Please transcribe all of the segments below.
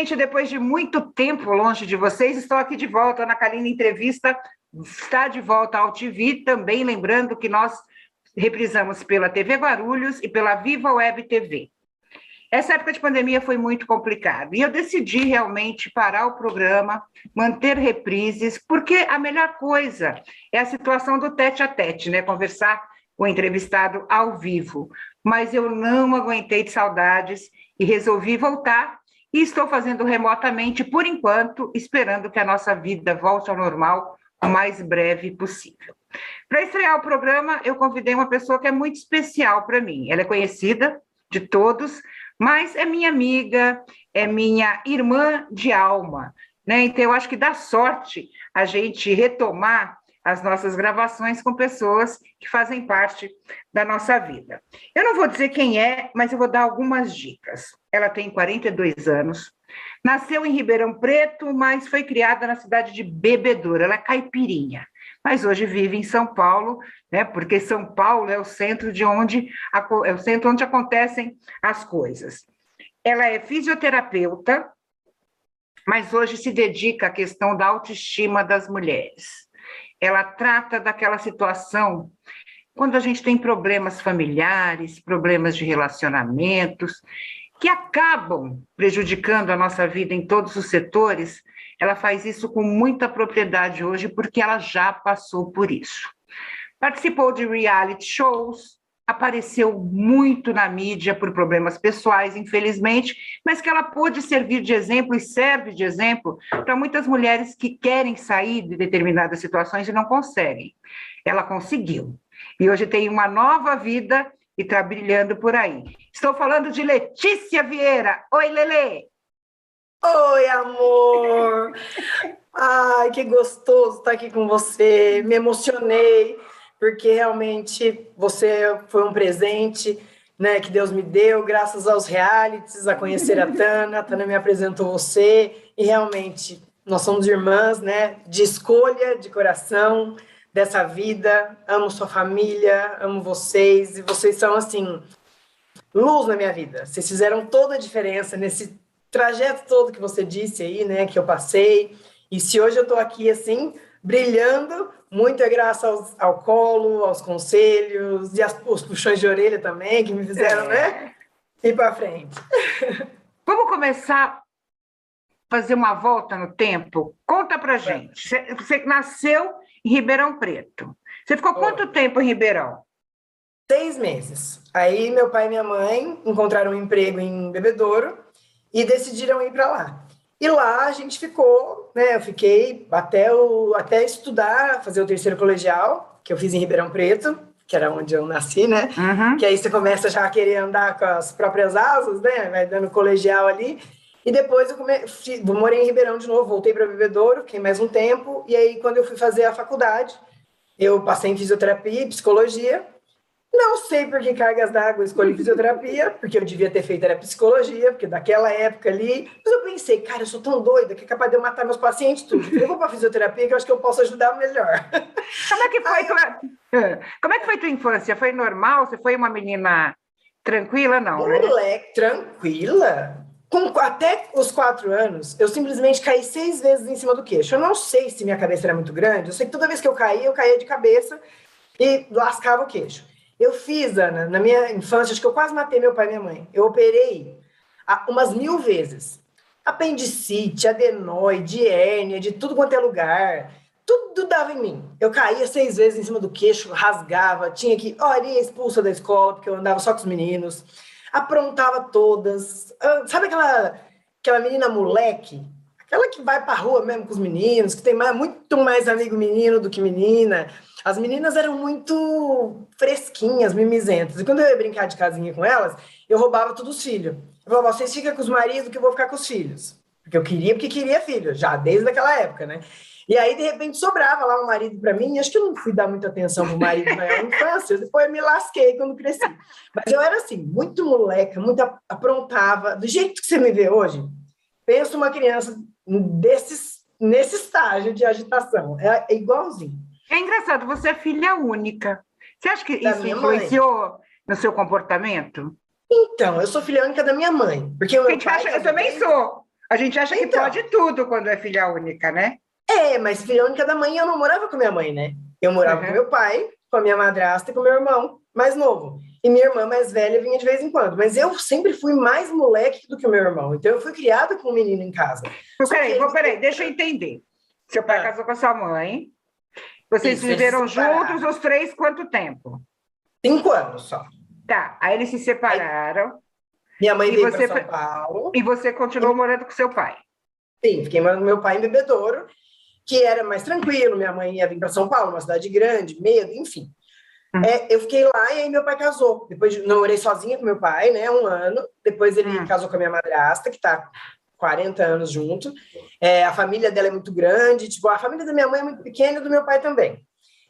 gente, depois de muito tempo longe de vocês, estou aqui de volta. A Ana Carolina Entrevista está de volta ao TV, também lembrando que nós reprisamos pela TV Guarulhos e pela Viva Web TV. Essa época de pandemia foi muito complicada e eu decidi realmente parar o programa, manter reprises, porque a melhor coisa é a situação do tete-a-tete, né? Conversar com o entrevistado ao vivo. Mas eu não aguentei de saudades e resolvi voltar. E estou fazendo remotamente, por enquanto, esperando que a nossa vida volte ao normal o mais breve possível. Para estrear o programa, eu convidei uma pessoa que é muito especial para mim. Ela é conhecida de todos, mas é minha amiga, é minha irmã de alma, né? Então, eu acho que dá sorte a gente retomar as nossas gravações com pessoas que fazem parte da nossa vida. Eu não vou dizer quem é, mas eu vou dar algumas dicas. Ela tem 42 anos, nasceu em Ribeirão Preto, mas foi criada na cidade de Bebedouro, ela é caipirinha, mas hoje vive em São Paulo, né, porque São Paulo é o centro onde acontecem as coisas. Ela é fisioterapeuta, mas hoje se dedica à questão da autoestima das mulheres. Ela trata daquela situação quando a gente tem problemas familiares, problemas de relacionamentos, que acabam prejudicando a nossa vida em todos os setores. Ela faz isso com muita propriedade hoje, porque ela já passou por isso. Participou de reality shows, apareceu muito na mídia por problemas pessoais, infelizmente, mas que ela pôde servir de exemplo e serve de exemplo para muitas mulheres que querem sair de determinadas situações e não conseguem. Ela conseguiu. E hoje tem uma nova vida e está brilhando por aí. Estou falando de Letícia Vieira. Oi, Lelê! Oi, amor! Ai, que gostoso estar aqui com você. Me emocionei, porque realmente você foi um presente, né, que Deus me deu, graças aos realities, a conhecer a Tana me apresentou você, e realmente nós somos irmãs, né, de escolha, de coração, dessa vida. Amo sua família, amo vocês, e vocês são, assim, luz na minha vida. Vocês fizeram toda a diferença nesse trajeto todo que você disse aí, né, que eu passei. E se hoje eu estou aqui, assim, brilhando, muito é graças ao colo, aos conselhos e os puxões de orelha também, que me fizeram, né, ir para frente. Vamos começar a fazer uma volta no tempo? Conta pra gente. Você nasceu em Ribeirão Preto. Você ficou quanto tempo em Ribeirão? 6 meses. Aí meu pai e minha mãe encontraram um emprego em Bebedouro e decidiram ir para lá. E lá a gente ficou, né? Eu fiquei até estudar, fazer o terceiro colegial, que eu fiz em Ribeirão Preto, que era onde eu nasci, né? Uhum. Que aí você começa já a querer andar com as próprias asas, né? Vai dando colegial ali. E depois eu morei em Ribeirão de novo, voltei para Bebedouro, fiquei mais um tempo. E aí, quando eu fui fazer a faculdade, eu passei em fisioterapia e psicologia. Não sei por que cargas d'água eu escolhi fisioterapia, porque eu devia ter feito era psicologia, porque daquela época ali... Mas eu pensei, cara, eu sou tão doida que é capaz de eu matar meus pacientes tudo. Eu vou para fisioterapia que eu acho que eu posso ajudar melhor. Como é que foi, como é que foi tua infância? Foi normal? Você foi uma menina tranquila, não, né? Moleque, tranquila. Até os 4 anos, eu simplesmente caí 6 vezes em cima do queixo. Eu não sei se minha cabeça era muito grande, eu sei que toda vez que eu caía de cabeça e lascava o queixo. Eu fiz, Ana, na minha infância, acho que eu quase matei meu pai e minha mãe. Eu operei umas 1000 vezes. Apendicite, adenoide, hérnia, de tudo quanto é lugar. Tudo dava em mim. Eu caía 6 vezes em cima do queixo, rasgava, tinha que... Ia expulsa da escola, porque eu andava só com os meninos. Aprontava todas. Sabe aquela menina moleque? Aquela que vai pra rua mesmo com os meninos, que tem muito mais amigo menino do que menina. As meninas eram muito fresquinhas, mimizentas. E quando eu ia brincar de casinha com elas, eu roubava todos os filhos. Eu falava, vocês ficam com os maridos que eu vou ficar com os filhos. Porque queria filho, já desde aquela época, né? E aí, de repente, sobrava lá um marido para mim. E acho que eu não fui dar muita atenção pro marido na infância. Depois eu me lasquei quando cresci. Mas eu era assim, muito moleca, muito aprontava. Do jeito que você me vê hoje, penso uma criança nesse estágio de agitação. É igualzinho. É engraçado, você é filha única. Você acha que isso influenciou no seu comportamento? Então, eu sou filha única da minha mãe. Porque o meu pai eu também sou. A gente acha que Então, pode tudo quando é filha única, né? mas filha única da mãe, eu não morava com minha mãe, né? Eu morava com Uhum. meu pai, com a minha madrasta e com meu irmão mais novo. E minha irmã mais velha vinha de vez em quando. Mas eu sempre fui mais moleque do que o meu irmão. Então eu fui criada com um menino em casa. Só que Peraí, deixa eu entender. Seu pai casou com a sua mãe, vocês isso, eles se viveram juntos separaram. os três quanto tempo? 5 anos só. Tá, aí eles se Aí separaram minha mãe e veio para você, São Paulo. e você continuou morando com seu pai. Sim, fiquei morando com meu pai em Bebedouro, que era mais tranquilo. Minha mãe ia vir para São Paulo, uma cidade grande, medo, enfim. Eu fiquei lá e aí meu pai casou. Depois não morei sozinha com meu pai, né? 1 ano. Depois ele casou com a minha madrasta, que está 40 anos junto. A família dela é muito grande. Tipo, a família da minha mãe é muito pequena e do meu pai também.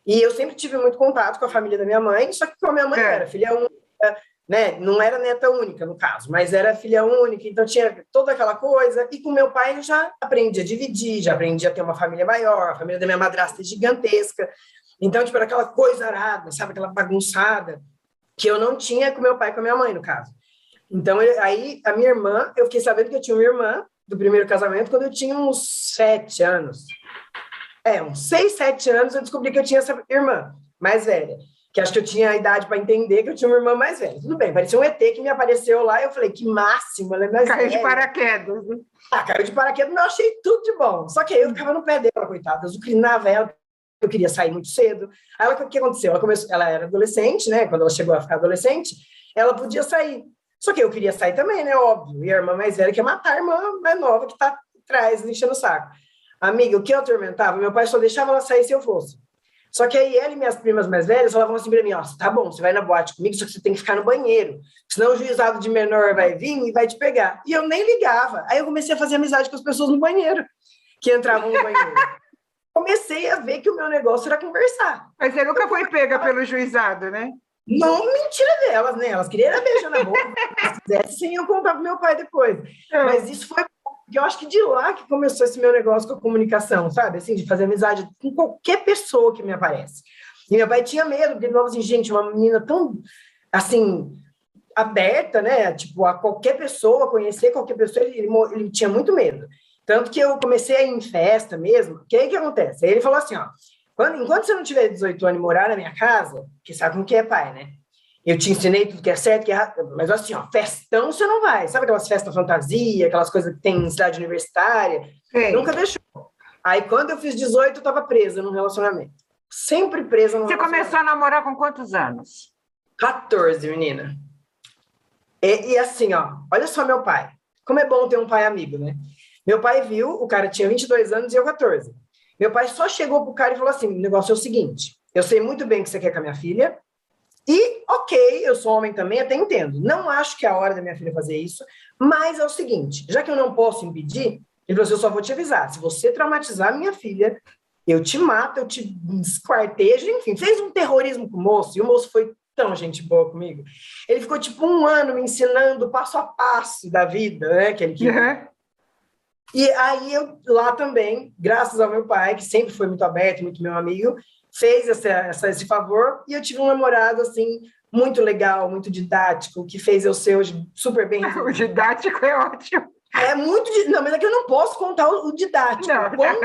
E eu sempre tive muito contato com a família da minha mãe, só que com a minha mãe era filha única, né? Não era neta única, no caso, mas era filha única, então tinha toda aquela coisa. E com meu pai eu já aprendi a dividir, já aprendi a ter uma família maior. A família da minha madrasta é gigantesca. Então, tipo, era aquela coisa arada, sabe? Aquela bagunçada que eu não tinha com meu pai e com a minha mãe, no caso. Então, aí, a minha irmã, eu fiquei sabendo que eu tinha uma irmã do primeiro casamento quando eu tinha uns 7 anos. Uns 6, 7 anos eu descobri que eu tinha essa irmã mais velha, que acho que eu tinha a idade para entender que eu tinha uma irmã mais velha. Tudo bem, parecia um ET que me apareceu lá e eu falei, que máximo, ela é mais Caiu velha. de paraquedas. Caiu de paraquedas, mas eu achei tudo de bom. Só que aí eu ficava no pé dela, coitada, eu zucrinava ela, eu queria sair muito cedo. Aí o que aconteceu? Ela era adolescente, né? Quando ela chegou a ficar adolescente, ela podia sair. Só que eu queria sair também, né? Óbvio. E a irmã mais velha quer matar a irmã mais nova que está atrás, enchendo o saco. Amiga, o que eu atormentava? Meu pai só deixava ela sair se eu fosse. Só que aí ela e minhas primas mais velhas falavam assim para mim, tá bom, você vai na boate comigo, só que você tem que ficar no banheiro, senão o juizado de menor vai vir e vai te pegar. E eu nem ligava. Aí eu comecei a fazer amizade com as pessoas no banheiro, que entravam no banheiro. Comecei a ver que o meu negócio era conversar. Mas você nunca foi pega pelo juizado, né? Não, mentira delas, né? Elas queriam beijar na boca, se quisesse, sem eu contar pro meu pai depois. Mas isso foi porque eu acho que de lá que começou esse meu negócio com a comunicação, sabe? Assim, de fazer amizade com qualquer pessoa que me aparece. E meu pai tinha medo, porque ele falava assim, gente, uma menina tão, assim, aberta, né? Tipo, a qualquer pessoa, conhecer qualquer pessoa, ele tinha muito medo. Tanto que eu comecei a ir em festa mesmo, que aí que acontece? Aí ele falou assim, ó, enquanto você não tiver 18 anos e morar na minha casa, que sabe como que é pai, né? Eu te ensinei tudo que é certo, que é errado, mas assim, ó, festão você não vai. Sabe aquelas festas fantasia, aquelas coisas que tem em cidade universitária? Sim. Nunca deixou. Aí, quando eu fiz 18, eu estava presa num relacionamento. Sempre presa num relacionamento. Você começou a namorar com quantos anos? 14, menina. E assim, ó, olha só meu pai. Como é bom ter um pai amigo, né? Meu pai viu, o cara tinha 22 anos e eu 14. Meu pai só chegou pro cara e falou assim, o negócio é o seguinte, eu sei muito bem o que você quer com a minha filha, e, ok, eu sou homem também, até entendo. Não acho que é a hora da minha filha fazer isso, mas é o seguinte, já que eu não posso impedir, ele falou assim, eu só vou te avisar, se você traumatizar a minha filha, eu te mato, eu te esquartejo, enfim, fez um terrorismo com o moço, e o moço foi tão gente boa comigo. Ele ficou, tipo, 1 ano me ensinando passo a passo da vida, né, que ele queria. E aí, eu lá também, graças ao meu pai, que sempre foi muito aberto, muito meu amigo, fez esse favor, e eu tive um namorado, assim, muito legal, muito didático, que fez eu ser hoje super bem resolvido. O didático é ótimo. Não, mas é que eu não posso contar o didático,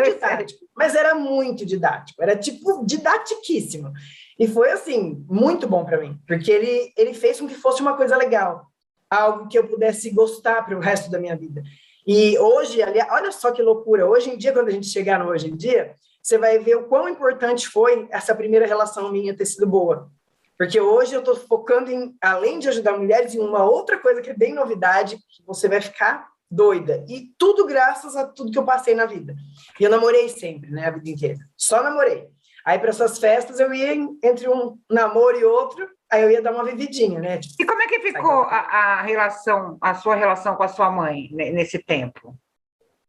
didático, mas era muito didático, era, tipo, didatiquíssimo. E foi, assim, muito bom para mim, porque ele fez com que fosse uma coisa legal, algo que eu pudesse gostar para o resto da minha vida. E hoje, aliás, olha só que loucura, hoje em dia, quando a gente chegar no hoje em dia, você vai ver o quão importante foi essa primeira relação minha ter sido boa. Porque hoje eu estou focando em, além de ajudar mulheres, em uma outra coisa que é bem novidade, que você vai ficar doida. E tudo graças a tudo que eu passei na vida. E eu namorei sempre, né, a vida inteira. Só namorei. Aí, para essas festas, eu ia entre um namoro e outro, aí eu ia dar uma vividinha, né? Tipo, e como é que ficou a sua relação com a sua mãe nesse tempo?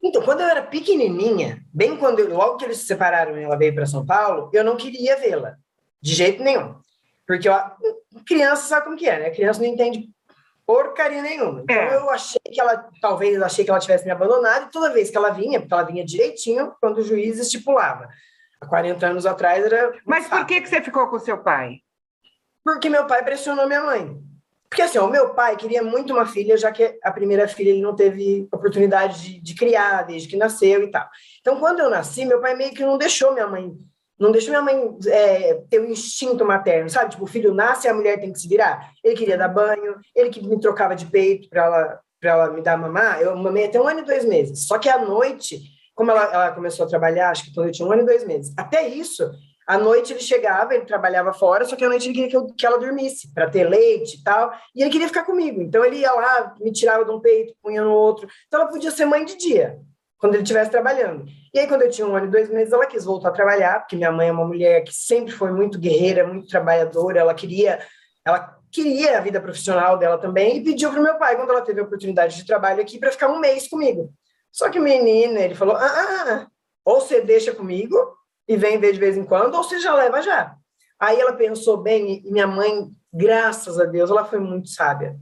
Então, quando eu era pequenininha, bem logo que eles se separaram e ela veio para São Paulo, eu não queria vê-la, de jeito nenhum. Porque criança sabe como que é, né? A criança não entende porcaria nenhuma. Então, eu talvez achei que ela tivesse me abandonado, e toda vez que ela vinha, porque ela vinha direitinho quando o juiz estipulava. Há 40 anos atrás era... Mas por que você ficou com seu pai? Porque meu pai pressionou minha mãe. Porque assim, ó, o meu pai queria muito uma filha, já que a primeira filha ele não teve oportunidade de criar desde que nasceu e tal. Então, quando eu nasci, meu pai meio que não deixou minha mãe ter o instinto materno, sabe? Tipo, o filho nasce e a mulher tem que se virar. Ele queria dar banho, ele que me trocava de peito para ela me dar mamar. Eu mamei até 1 ano e 2 meses. Só que à noite, como ela começou a trabalhar, acho que quando eu tinha 1 ano e 2 meses, até isso, à noite ele chegava, ele trabalhava fora, só que à noite ele queria que ela dormisse, para ter leite e tal, e ele queria ficar comigo. Então ele ia lá, me tirava de um peito, punha no outro. Então ela podia ser mãe de dia, quando ele estivesse trabalhando. E aí, quando eu tinha 1 ano e 2 meses, ela quis voltar a trabalhar, porque minha mãe é uma mulher que sempre foi muito guerreira, muito trabalhadora, ela queria a vida profissional dela também, e pediu para o meu pai, quando ela teve a oportunidade de trabalho aqui, para ficar 1 mês comigo. Só que o menino, ele falou, ou você deixa comigo, e vem ver de vez em quando, ou você já leva já. Aí ela pensou bem, e minha mãe, graças a Deus, ela foi muito sábia.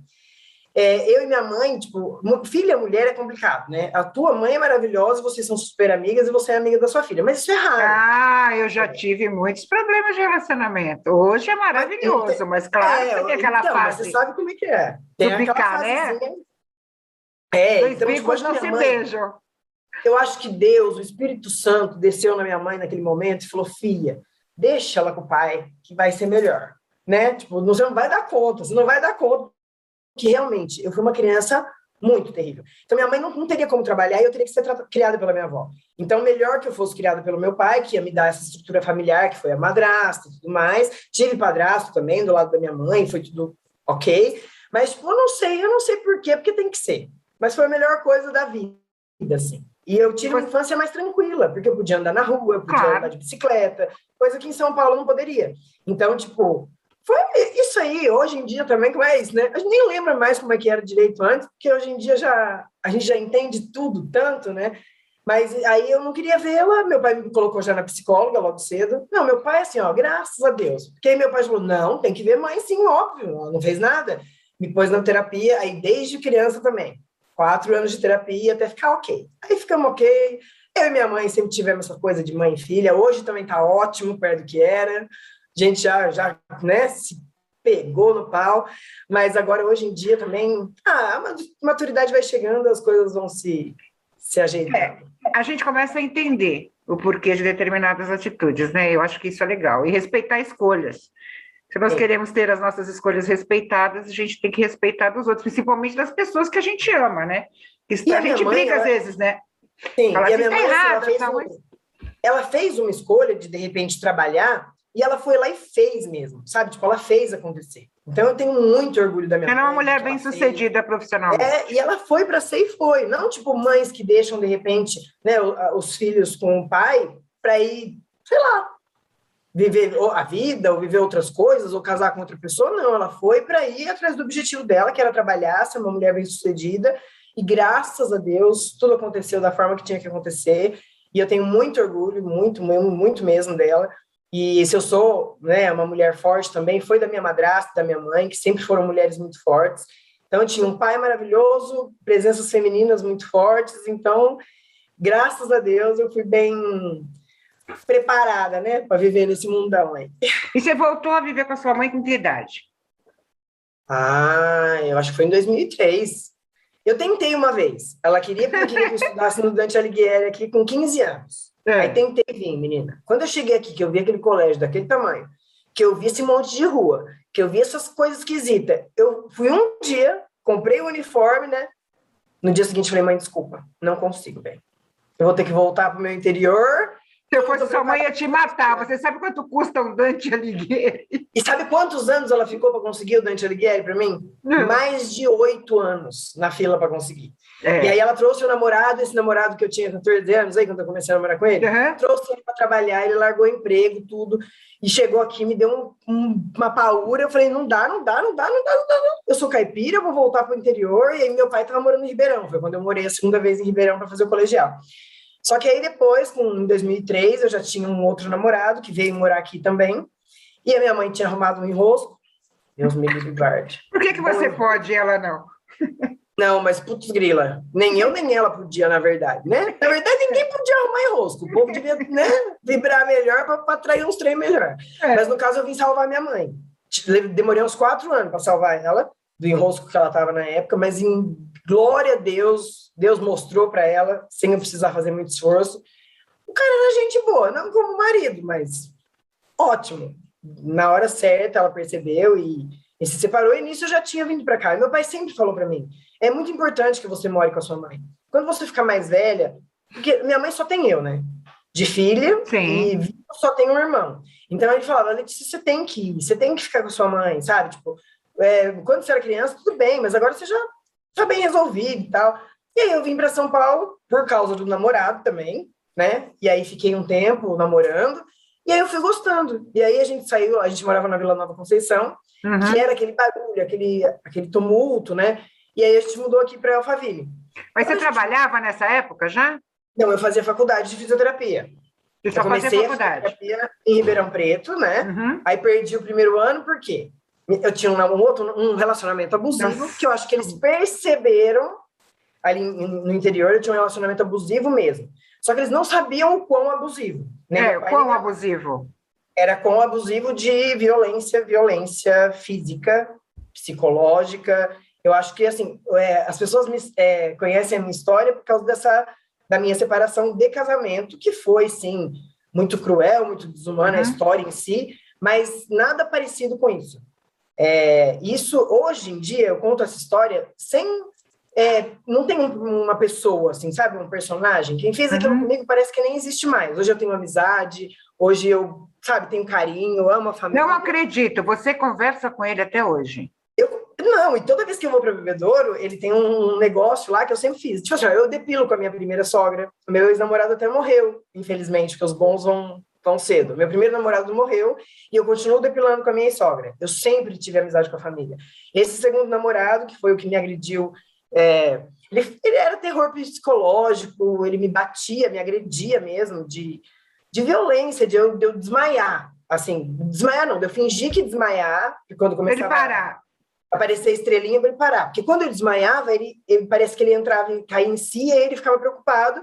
Eu e minha mãe, tipo, filha mulher é complicado, né? A tua mãe é maravilhosa, vocês são super amigas e você é amiga da sua filha, mas isso é raro. Ah, eu já tive muitos problemas de relacionamento. Hoje é maravilhoso, mas claro que tem aquela então, mas você fase sabe como é que é. do Tem aquela bicar, né? fasezinha. Dois Então, tipo, bicos acho que não minha se mãe, beijam. eu acho que Deus, o Espírito Santo, desceu na minha mãe naquele momento e falou, filha, deixa ela com o pai, que vai ser melhor, né? Tipo, você não vai dar conta, você não vai dar conta que realmente eu fui uma criança muito terrível. Então, minha mãe não teria como trabalhar e eu teria que ser criada pela minha avó. Então, melhor que eu fosse criada pelo meu pai, que ia me dar essa estrutura familiar, que foi a madrasta e tudo mais. Tive padrasto também do lado da minha mãe, foi tudo ok. Mas, tipo, eu não sei por quê, porque tem que ser. Mas foi a melhor coisa da vida, assim. E eu E tive uma você, infância mais tranquila, porque eu podia andar na rua, eu podia andar claro, de bicicleta, coisa que em São Paulo eu não poderia. Então, tipo, foi isso aí, hoje em dia também, como é isso, né? A gente nem lembra mais como é que era direito antes, porque hoje em dia a gente já entende tudo tanto, né? Mas aí eu não queria vê-la, meu pai me colocou já na psicóloga logo cedo. Não, meu pai, assim, ó, graças a Deus. Porque aí meu pai falou, não, tem que ver mãe, sim, óbvio, ela não fez nada. Me pôs na terapia, aí desde criança também. 4 anos de terapia até ficar ok. Aí ficamos ok. Eu e minha mãe sempre tivemos essa coisa de mãe e filha. Hoje também tá ótimo, perto do que era. A gente já né, se pegou no pau, mas agora, hoje em dia, também, a maturidade vai chegando, as coisas vão se ajeitando. a gente começa a entender o porquê de determinadas atitudes, né? Eu acho que isso é legal. E respeitar escolhas. Se nós Sim. queremos ter as nossas escolhas respeitadas, a gente tem que respeitar dos outros, principalmente das pessoas que a gente ama, né? E A a minha gente mãe, briga às vezes, né? sim, Falar e a assim, minha está mãe, assim, errada, tá, mas... ela fez uma escolha de repente, trabalhar, e ela foi lá e fez mesmo, sabe? Tipo, ela fez acontecer. Então, eu tenho muito orgulho da minha Ela é uma mãe, do mulher que ela fez. bem-sucedida profissionalmente. E ela foi para ser e foi. Não, tipo, mães que deixam, de repente, né, os filhos com o pai para ir, sei lá, viver a vida, ou viver outras coisas, ou casar com outra pessoa. Não, ela foi para ir atrás do objetivo dela, que era trabalhar, ser uma mulher bem-sucedida. E graças a Deus, tudo aconteceu da forma que tinha que acontecer. E eu tenho muito orgulho, muito, muito mesmo dela. E se eu sou, né, uma mulher forte também, foi da minha madrasta, da minha mãe, que sempre foram mulheres muito fortes. Então, eu tinha um pai maravilhoso, presenças femininas muito fortes. Então, graças a Deus, eu fui bem preparada, né, para viver nesse mundão aí. E você voltou a viver com a sua mãe com que idade? Eu acho que foi em 2003. Eu tentei uma vez. Ela queria, porque queria que eu estudasse no Dante Alighieri aqui com 15 anos. Aí É. tentei vir, menina. Quando eu cheguei aqui, que eu vi aquele colégio daquele tamanho, que eu vi esse monte de rua, que eu vi essas coisas esquisitas, eu fui um dia, comprei o uniforme, né? No dia seguinte, falei, mãe, desculpa, não consigo, bem. Eu vou ter que voltar para o meu interior. Se eu fosse sua mãe, ia te matar. Você sabe quanto custa um Dante Alighieri? E sabe quantos anos ela ficou para conseguir o Dante Alighieri para mim? Mais de 8 anos na fila para conseguir. E aí ela trouxe o namorado, esse namorado que eu tinha 14 anos, aí quando eu comecei a namorar com ele, trouxe ele para trabalhar, ele largou o emprego, tudo, e chegou aqui, me deu uma paura, eu falei, não dá. Eu sou caipira, eu vou voltar para o interior, e aí meu pai estava morando em Ribeirão, foi quando eu morei a segunda vez em Ribeirão para fazer o colegial. Só que aí depois, em 2003, eu já tinha um outro namorado que veio morar aqui também, e a minha mãe tinha arrumado um enrosco. Deus me livre, guarde. Por que você pode e ela não? Não, mas putz grila, nem eu nem ela podia, na verdade, né? Na verdade, ninguém podia arrumar enrosco. O povo devia, né, vibrar melhor para atrair uns trem melhor. Mas no caso, eu vim salvar minha mãe. Demorei uns 4 anos para salvar ela, do enrosco que ela estava na época, mas em glória a Deus, Deus mostrou para ela, sem eu precisar fazer muito esforço. O cara era gente boa, não como marido, mas ótimo. Na hora certa, ela percebeu e se separou, e nisso eu já tinha vindo para cá. E meu pai sempre falou para mim, é muito importante que você more com a sua mãe. Quando você ficar mais velha, porque minha mãe só tem eu, né? De filha, Sim. e só tem um irmão. Então ele falava, Letícia, você tem que ir, você tem que ficar com a sua mãe, sabe? Tipo, quando você era criança, tudo bem, mas agora você já tá bem resolvido e tal. E aí eu vim para São Paulo por causa do namorado também, né? E aí fiquei um tempo namorando, e aí eu fui gostando. E aí a gente saiu, a gente morava na Vila Nova Conceição, que Uhum. era aquele barulho, aquele tumulto, né? E aí a gente mudou aqui para Alphaville. Mas você Quando a gente... trabalhava nessa época já? Não, eu fazia faculdade de fisioterapia. Você Eu só fazia comecei a faculdade? fisioterapia em Ribeirão Preto, né? Uhum. Aí perdi o primeiro ano, por quê? Eu tinha um relacionamento abusivo, que eu acho que eles Nossa. perceberam ali no interior, eu tinha um relacionamento abusivo mesmo. Só que eles não sabiam o quão abusivo. Nem meu pai, nem Quão minha mãe. abusivo? Era quão abusivo de violência física, psicológica. Eu acho que, assim, as pessoas conhecem a minha história por causa da minha separação de casamento, que foi, sim, muito cruel, muito desumana a Uhum. história em si, mas nada parecido com isso. Isso, hoje em dia, eu conto essa história sem... não tem uma pessoa, assim, sabe? Um personagem. Quem fez aquilo Uhum. comigo parece que nem existe mais. Hoje eu tenho amizade, hoje eu, sabe, tenho carinho, amo a Não família. acredito. Você conversa com ele até hoje? Não, e toda vez que eu vou para Bebedouro, ele tem um negócio lá que eu sempre fiz. Tipo assim, eu depilo com a minha primeira sogra. Meu ex-namorado até morreu, infelizmente, porque os bons vão cedo. Meu primeiro namorado morreu e eu continuo depilando com a minha ex-sogra. Eu sempre tive amizade com a família. Esse segundo namorado, que foi o que me agrediu, ele era terror psicológico, ele me batia, me agredia mesmo, de violência, de eu desmaiar. Assim, desmaiar não, de eu fingir que desmaiar, e quando Para ele começava parar. aparecer estrelinha para ele parar. Porque quando ele desmaiava, ele parece que ele entrava e caía em si, e aí ele ficava preocupado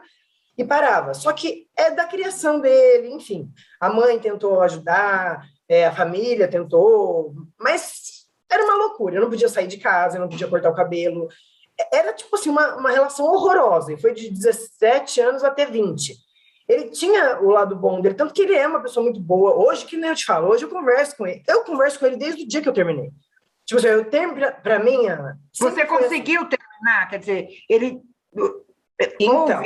e parava. Só que é da criação dele, enfim. A mãe tentou ajudar, a família tentou, mas era uma loucura. Eu não podia sair de casa, eu não podia cortar o cabelo. Era, tipo assim, uma relação horrorosa. E foi de 17 anos até 20. Ele tinha o lado bom dele, tanto que ele é uma pessoa muito boa. Hoje, que nem eu te falo, hoje eu converso com ele. Eu converso com ele desde o dia que eu terminei. Tipo assim, eu tenho, para mim, Ana, Você sempre foi assim. conseguiu terminar? Quer dizer, ele houve Então,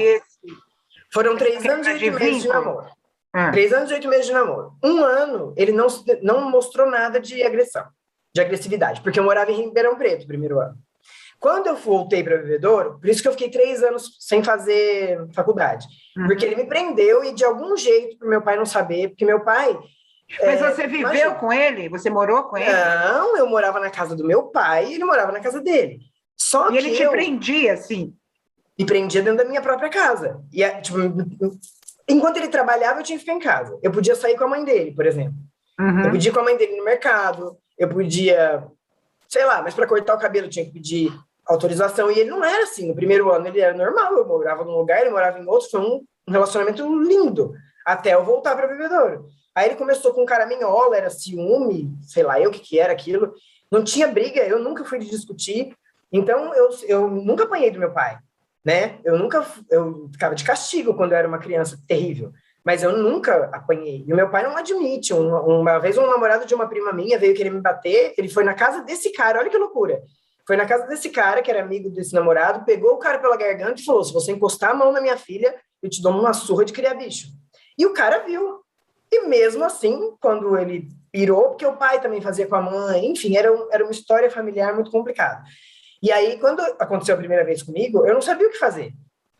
foram essa 3 anos e quebra de 8 meses de vínculo? namoro. Ah. 3 anos e 8 meses de namoro. Um ano, ele não mostrou nada de agressão, de agressividade, porque eu morava em Ribeirão Preto, primeiro ano. Quando eu voltei para Bebedouro, por isso que eu fiquei 3 anos sem fazer faculdade, porque Uhum. ele me prendeu e de algum jeito, para meu pai não saber, porque meu pai, Mas você viveu imagina, com ele? Você morou com ele? não, eu morava na casa do meu pai e ele morava na casa dele. Só E ele que te eu prendia, assim? me prendia dentro da minha própria casa. E, tipo, enquanto ele trabalhava, eu tinha que ficar em casa. Eu podia sair com a mãe dele, por exemplo. Eu Uhum. podia ir com a mãe dele no mercado, eu podia, sei lá, mas para cortar o cabelo eu tinha que pedir autorização. E ele não era assim. No primeiro ano ele era normal, eu morava num lugar, ele morava em outro. Foi um relacionamento lindo, até eu voltar para Bebedouro. Aí ele começou com caraminhola, era ciúme, sei lá, eu o que era aquilo. Não tinha briga, eu nunca fui discutir. Então eu nunca apanhei do meu pai, né? Eu ficava de castigo quando eu era uma criança terrível, mas eu nunca apanhei. E o meu pai não admite. Uma vez um namorado de uma prima minha veio querer me bater, ele foi na casa desse cara, olha que loucura. Foi na casa desse cara, que era amigo desse namorado, pegou o cara pela garganta e falou: se você encostar a mão na minha filha, eu te dou uma surra de criar bicho. E o cara viu. E mesmo assim, quando ele pirou, porque o pai também fazia com a mãe, enfim, era uma história familiar muito complicada. E aí, quando aconteceu a primeira vez comigo, eu não sabia o que fazer.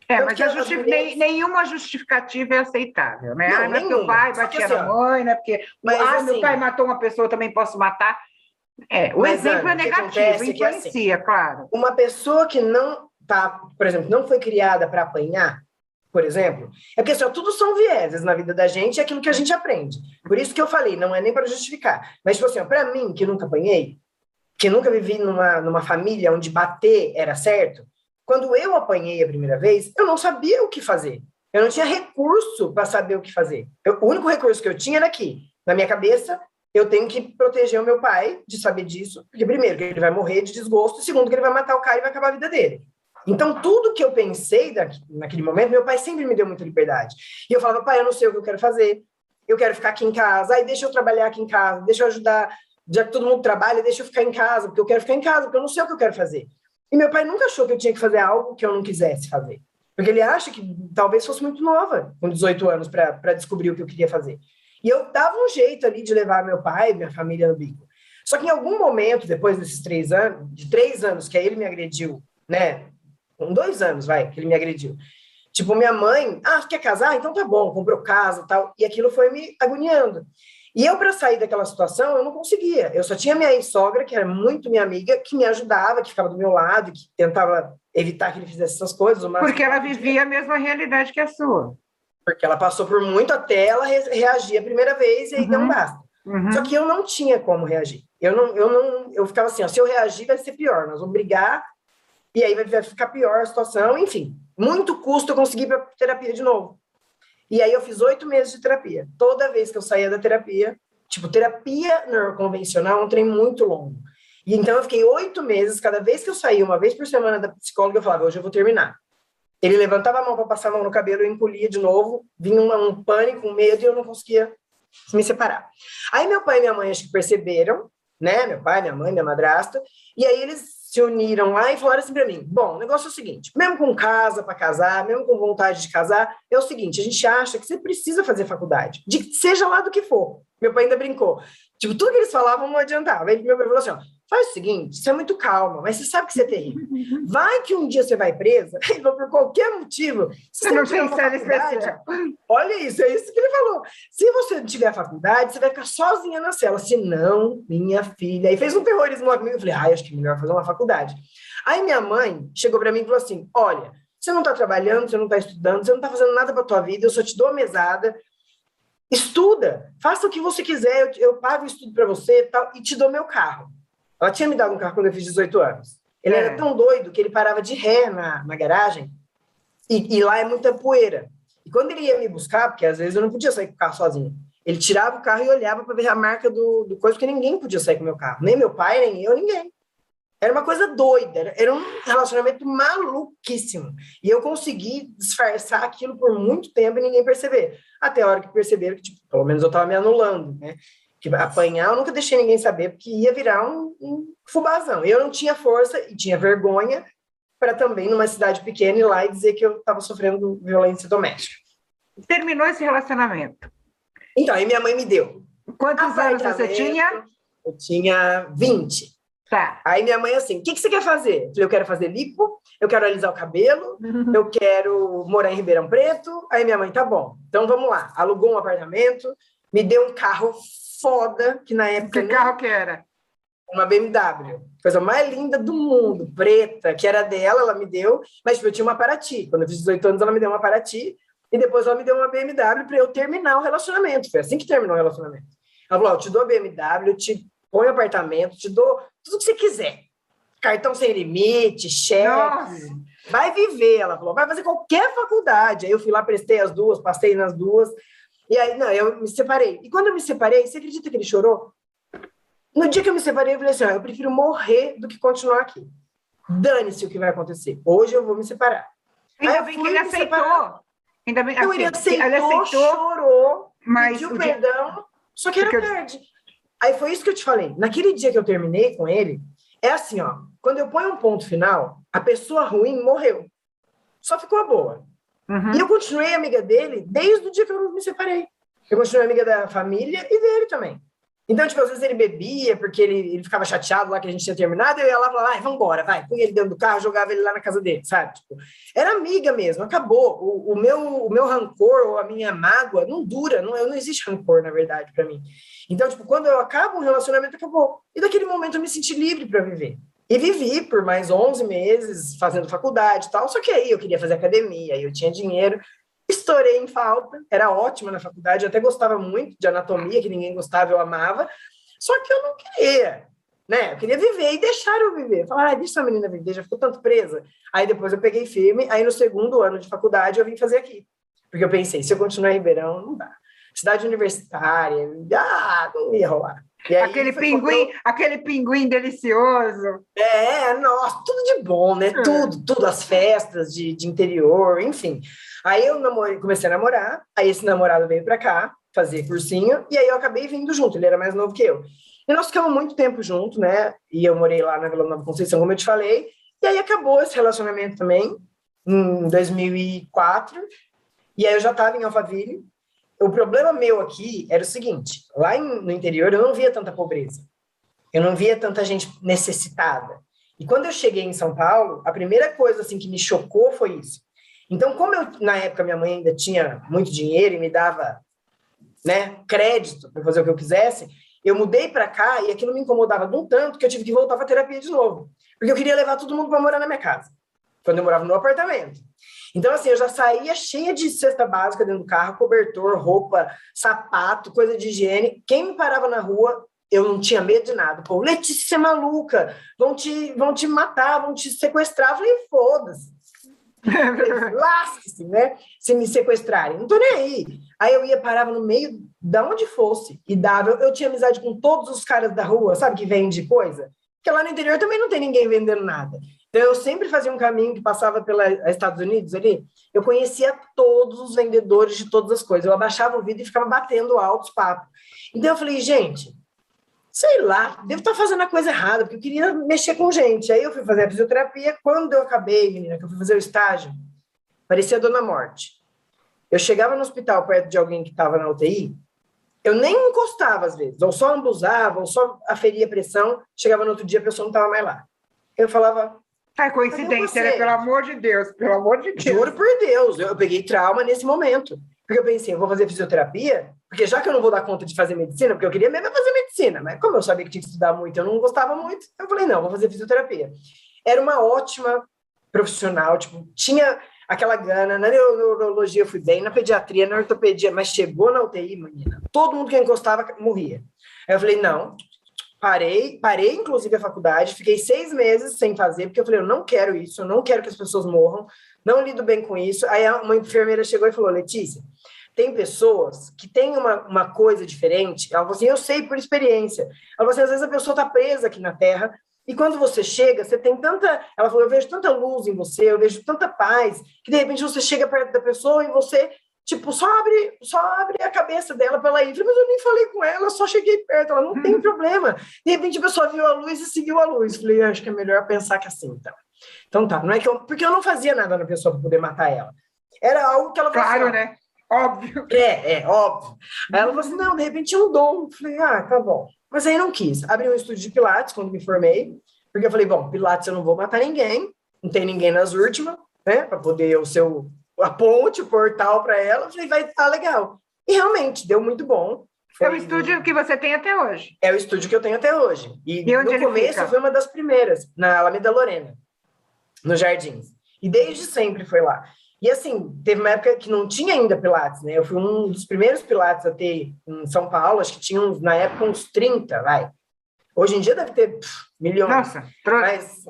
Tanto Mas que as mulheres... nenhuma justificativa é aceitável, né? Não, Não é porque o nenhuma. pai Só que batia assim, na ó, mãe, não é porque mas meu pai assim, matou uma pessoa, eu também posso matar. O mas exemplo é Ana, o que negativo, acontece é que assim, influencia, claro. uma pessoa que não tá, por exemplo, não foi criada para apanhar, por exemplo, é porque assim, tudo são vieses na vida da gente, é aquilo que a gente aprende. Por isso que eu falei, não é nem para justificar. Mas, tipo assim, para mim, que nunca apanhei, que nunca vivi numa família onde bater era certo, quando eu apanhei a primeira vez, eu não sabia o que fazer. Eu não tinha recurso para saber o que fazer. O único recurso que eu tinha era aqui, na minha cabeça, eu tenho que proteger o meu pai de saber disso, porque primeiro, que ele vai morrer de desgosto, e segundo, que ele vai matar o cara e vai acabar a vida dele. Então, tudo que eu pensei naquele momento, meu pai sempre me deu muita liberdade. E eu falava, pai, eu não sei o que eu quero fazer, eu quero ficar aqui em casa, aí deixa eu trabalhar aqui em casa, deixa eu ajudar, já que todo mundo trabalha, deixa eu ficar em casa, porque eu quero ficar em casa, porque eu não sei o que eu quero fazer. E meu pai nunca achou que eu tinha que fazer algo que eu não quisesse fazer. Porque ele acha que talvez fosse muito nova, com 18 anos, para descobrir o que eu queria fazer. E eu dava um jeito ali de levar meu pai e minha família no bico. Só que em algum momento, depois desses 3 anos, de 3 anos que aí ele me agrediu, né? Com 2 anos, que ele me agrediu. Tipo, minha mãe, quer casar? Então tá bom, comprou casa e tal. E aquilo foi me agoniando. E eu, para sair daquela situação, eu não conseguia. Eu só tinha minha ex-sogra, que era muito minha amiga, que me ajudava, que ficava do meu lado, que tentava evitar que ele fizesse essas coisas. Porque ela vivia a mesma realidade que a sua. Porque ela passou por muito até ela reagir a primeira vez e aí não basta. Só que eu não tinha como reagir. Eu ficava assim, se eu reagir vai ser pior, nós vamos brigar e aí vai ficar pior a situação, enfim. Muito custo eu consegui ir para terapia de novo. E aí eu fiz 8 meses de terapia. Toda vez que eu saía da terapia, tipo, terapia convencional é um trem muito longo. E então eu fiquei 8 meses, cada vez que eu saía, uma vez por semana da psicóloga, eu falava, hoje eu vou terminar. Ele levantava a mão para passar a mão no cabelo, eu encolhia de novo, vinha um pânico, um medo, e eu não conseguia me separar. Aí meu pai e minha mãe acho que perceberam, né? Meu pai, minha mãe, minha madrasta, e aí eles se uniram lá e falaram assim para mim, bom, o negócio é o seguinte, mesmo com casa para casar, mesmo com vontade de casar, é o seguinte, a gente acha que você precisa fazer faculdade, seja lá do que for. Meu pai ainda brincou. Tipo, tudo que eles falavam não adiantava. Aí meu pai falou assim, faz o seguinte, você é muito calma, mas você sabe que você é terrível. Vai que um dia você vai presa, e por qualquer motivo, se você não tiver uma faculdade, olha isso, é isso que ele falou. Se você não tiver faculdade, você vai ficar sozinha na cela. Se não, minha filha. Aí fez um terrorismo lá comigo. Eu falei, acho que é melhor fazer uma faculdade. Aí minha mãe chegou para mim e falou assim, olha, você não está trabalhando, você não está estudando, você não está fazendo nada para a tua vida, eu só te dou a mesada, estuda, faça o que você quiser, eu pago o estudo para você e te dou meu carro. Ela tinha me dado um carro quando eu fiz 18 anos. Ele era tão doido que ele parava de ré na garagem e lá é muita poeira. E quando ele ia me buscar, porque às vezes eu não podia sair com o carro sozinho, ele tirava o carro e olhava para ver a marca do coisa, porque ninguém podia sair com o meu carro. Nem meu pai, nem eu, ninguém. Era uma coisa doida, era um relacionamento maluquíssimo. E eu consegui disfarçar aquilo por muito tempo e ninguém perceber. Até a hora que perceberam que, tipo, pelo menos eu estava me anulando, né? Que apanhar, eu nunca deixei ninguém saber, porque ia virar um fubazão. Eu não tinha força e tinha vergonha para também, numa cidade pequena, ir lá e dizer que eu estava sofrendo violência doméstica. Terminou esse relacionamento. Então, aí minha mãe me deu. Quantos anos você tinha? Eu tinha 20. Tá. Aí minha mãe assim, o que você quer fazer? Eu falei, eu quero fazer lipo, eu quero alisar o cabelo, eu quero morar em Ribeirão Preto. Aí minha mãe, tá bom, então vamos lá. Alugou um apartamento, me deu um carro foda, que na época... Que carro que era? Uma BMW, coisa mais linda do mundo, preta, que era dela, ela me deu, mas tipo, eu tinha uma Paraty. Quando eu fiz 18 anos, ela me deu uma Paraty, e depois ela me deu uma BMW para eu terminar o relacionamento. Foi assim que terminou o relacionamento. Ela falou, eu te dou a BMW, eu te ponho apartamento, te dou tudo que você quiser. Cartão sem limite, cheque, nossa, vai viver. Ela falou, vai fazer qualquer faculdade. Aí eu fui lá, prestei as duas, passei nas duas, e aí, não, eu me separei. E quando eu me separei, você acredita que ele chorou? No dia que eu me separei, eu falei assim, eu prefiro morrer do que continuar aqui. Dane-se o que vai acontecer. Hoje eu vou me separar. Ainda bem que ele aceitou. Ainda bem, assim, ele aceitou, chorou, mas pediu perdão, só que era tarde. Aí foi isso que eu te falei. Naquele dia que eu terminei com ele, é assim, ó, quando eu ponho um ponto final, a pessoa ruim morreu. Só ficou a boa. E eu continuei amiga dele desde o dia que eu me separei. Eu continuei amiga da família e dele também. Então, tipo, às vezes ele bebia porque ele ficava chateado lá que a gente tinha terminado, eu ia lá e falava, vamos embora, vai. Põe ele dentro do carro, jogava ele lá na casa dele, sabe? Tipo, era amiga mesmo, acabou. O meu rancor ou a minha mágoa não dura, não existe rancor, na verdade, para mim. Então, tipo, quando eu acabo um relacionamento, acabou. E daquele momento eu me senti livre para viver. E vivi por mais 11 meses fazendo faculdade e tal, só que aí eu queria fazer academia, aí eu tinha dinheiro, estourei em falta, era ótima na faculdade, eu até gostava muito de anatomia, que ninguém gostava, eu amava, só que eu não queria, né? Eu queria viver e deixar eu viver. Falar, deixa essa menina viver, já ficou tanto presa. Aí depois eu peguei firme, aí no segundo ano de faculdade eu vim fazer aqui. Porque eu pensei, se eu continuar em Ribeirão, não dá. cidade universitária, não ia rolar. E aí, aquele pinguim delicioso. Nossa, tudo de bom, né? Tudo, as festas de interior, enfim. Aí eu comecei a namorar, aí esse namorado veio pra cá, fazer cursinho, e aí eu acabei vindo junto, ele era mais novo que eu. E nós ficamos muito tempo juntos, né? E eu morei lá na Vila Nova Conceição, como eu te falei, e aí acabou esse relacionamento também, em 2004, e aí eu já estava em Alphaville. O problema meu aqui era o seguinte, lá no interior eu não via tanta pobreza, eu não via tanta gente necessitada. E quando eu cheguei em São Paulo, a primeira coisa assim que me chocou foi isso. Então, como na época minha mãe ainda tinha muito dinheiro e me dava, né, crédito para fazer o que eu quisesse, eu mudei para cá e aquilo me incomodava de um tanto que eu tive que voltar para terapia de novo, porque eu queria levar todo mundo para morar na minha casa, quando eu morava no apartamento. Então, assim, eu já saía cheia de cesta básica dentro do carro, cobertor, roupa, sapato, coisa de higiene. Quem me parava na rua, eu não tinha medo de nada. Pô, Letícia, você é maluca, vão te matar, vão te sequestrar. Eu falei, foda-se. Lasque-se, né? Se me sequestrarem. Não tô nem aí. Aí eu parava no meio, da onde fosse, e dava. Eu tinha amizade com todos os caras da rua, sabe, que vende coisa? Porque lá no interior também não tem ninguém vendendo nada. Então, eu sempre fazia um caminho que passava pelos Estados Unidos ali. Eu conhecia todos os vendedores de todas as coisas. Eu abaixava o vidro e ficava batendo altos papos. Então, eu falei, gente, sei lá, devo estar fazendo a coisa errada, porque eu queria mexer com gente. Aí eu fui fazer a fisioterapia. Quando eu acabei, menina, que eu fui fazer o estágio, parecia a Dona Morte. Eu chegava no hospital perto de alguém que estava na UTI, eu nem encostava às vezes, ou só ambuzava, ou só aferia a pressão, chegava no outro dia, a pessoa não estava mais lá. Eu falava... coincidência, né? Pelo amor de Deus, pelo amor de Deus. Juro por Deus, eu peguei trauma nesse momento. Porque eu pensei, eu vou fazer fisioterapia, porque já que eu não vou dar conta de fazer medicina, porque eu queria mesmo fazer medicina, mas como eu sabia que tinha que estudar muito, eu não gostava muito, eu falei, não, vou fazer fisioterapia. Era uma ótima profissional, tipo, tinha aquela gana, na neurologia eu fui bem, na pediatria, na ortopedia, mas chegou na UTI, menina, todo mundo que encostava morria. Aí eu falei, não, parei inclusive a faculdade, fiquei 6 meses sem fazer, porque eu falei, eu não quero isso, eu não quero que as pessoas morram, não lido bem com isso. Aí uma enfermeira chegou e falou, Letícia, tem pessoas que têm uma coisa diferente. Ela falou assim, eu sei por experiência. Ela falou assim, às vezes a pessoa está presa aqui na Terra, e quando você chega, você tem tanta... Ela falou, eu vejo tanta luz em você, eu vejo tanta paz, que de repente você chega perto da pessoa e você... Tipo, só abre a cabeça dela para ela ir. Eu falei, mas eu nem falei com ela, só cheguei perto, ela não tem problema. De repente a pessoa viu a luz e seguiu a luz. Eu falei, acho que é melhor pensar que assim, tá. Então tá, não é que porque eu não fazia nada na pessoa para poder matar ela. Era algo que ela falou claro, assim, né? Óbvio. Óbvio. Aí ela falou assim, não, de repente é um dom. Eu falei, tá bom. Mas aí não quis. Abri um estúdio de Pilates quando me formei, porque eu falei, bom, Pilates eu não vou matar ninguém, não tem ninguém nas últimas, né, para poder a ponte, o portal para ela. Eu falei, vai estar legal. E realmente, deu muito bom. É o estúdio que você tem até hoje. É o estúdio que eu tenho até hoje. E no começo foi uma das primeiras, na Alameda Lorena, nos Jardins. E desde sempre foi lá. E assim, teve uma época que não tinha ainda Pilates, né? Eu fui um dos primeiros Pilates a ter em São Paulo, acho que tinha na época uns 30, vai. Hoje em dia deve ter milhões. Nossa, mas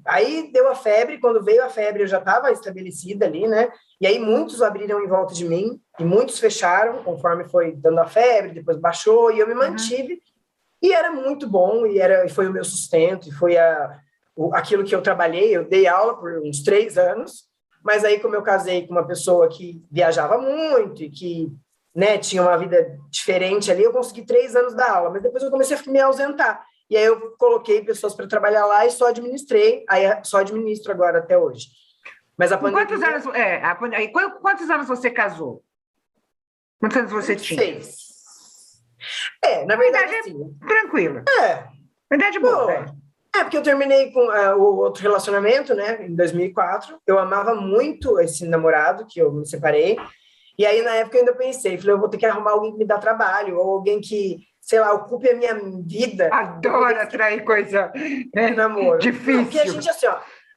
aí deu a febre, quando veio a febre eu já estava estabelecida ali, né? E aí muitos abriram em volta de mim e muitos fecharam conforme foi dando a febre, depois baixou e eu me mantive. E era muito bom e foi o meu sustento, e foi aquilo que eu trabalhei. Eu dei aula por uns 3 anos, mas aí como eu casei com uma pessoa que viajava muito e que, né, tinha uma vida diferente ali, eu consegui 3 anos da aula, mas depois eu comecei a me ausentar. E aí eu coloquei pessoas para trabalhar lá e só administrei, aí só administro agora até hoje. Mas a pandemia... Quantos anos você casou? Quantos anos você tinha? 6. Na verdade, assim... Tranquilo. Verdade boa. Porque eu terminei com o outro relacionamento, né, em 2004. Eu amava muito esse namorado que eu me separei. E aí, na época, eu ainda pensei, falei, eu vou ter que arrumar alguém que me dá trabalho, ou alguém que, sei lá, ocupe a minha vida. Adoro atrair coisa namoro. Difícil. Porque a gente, assim,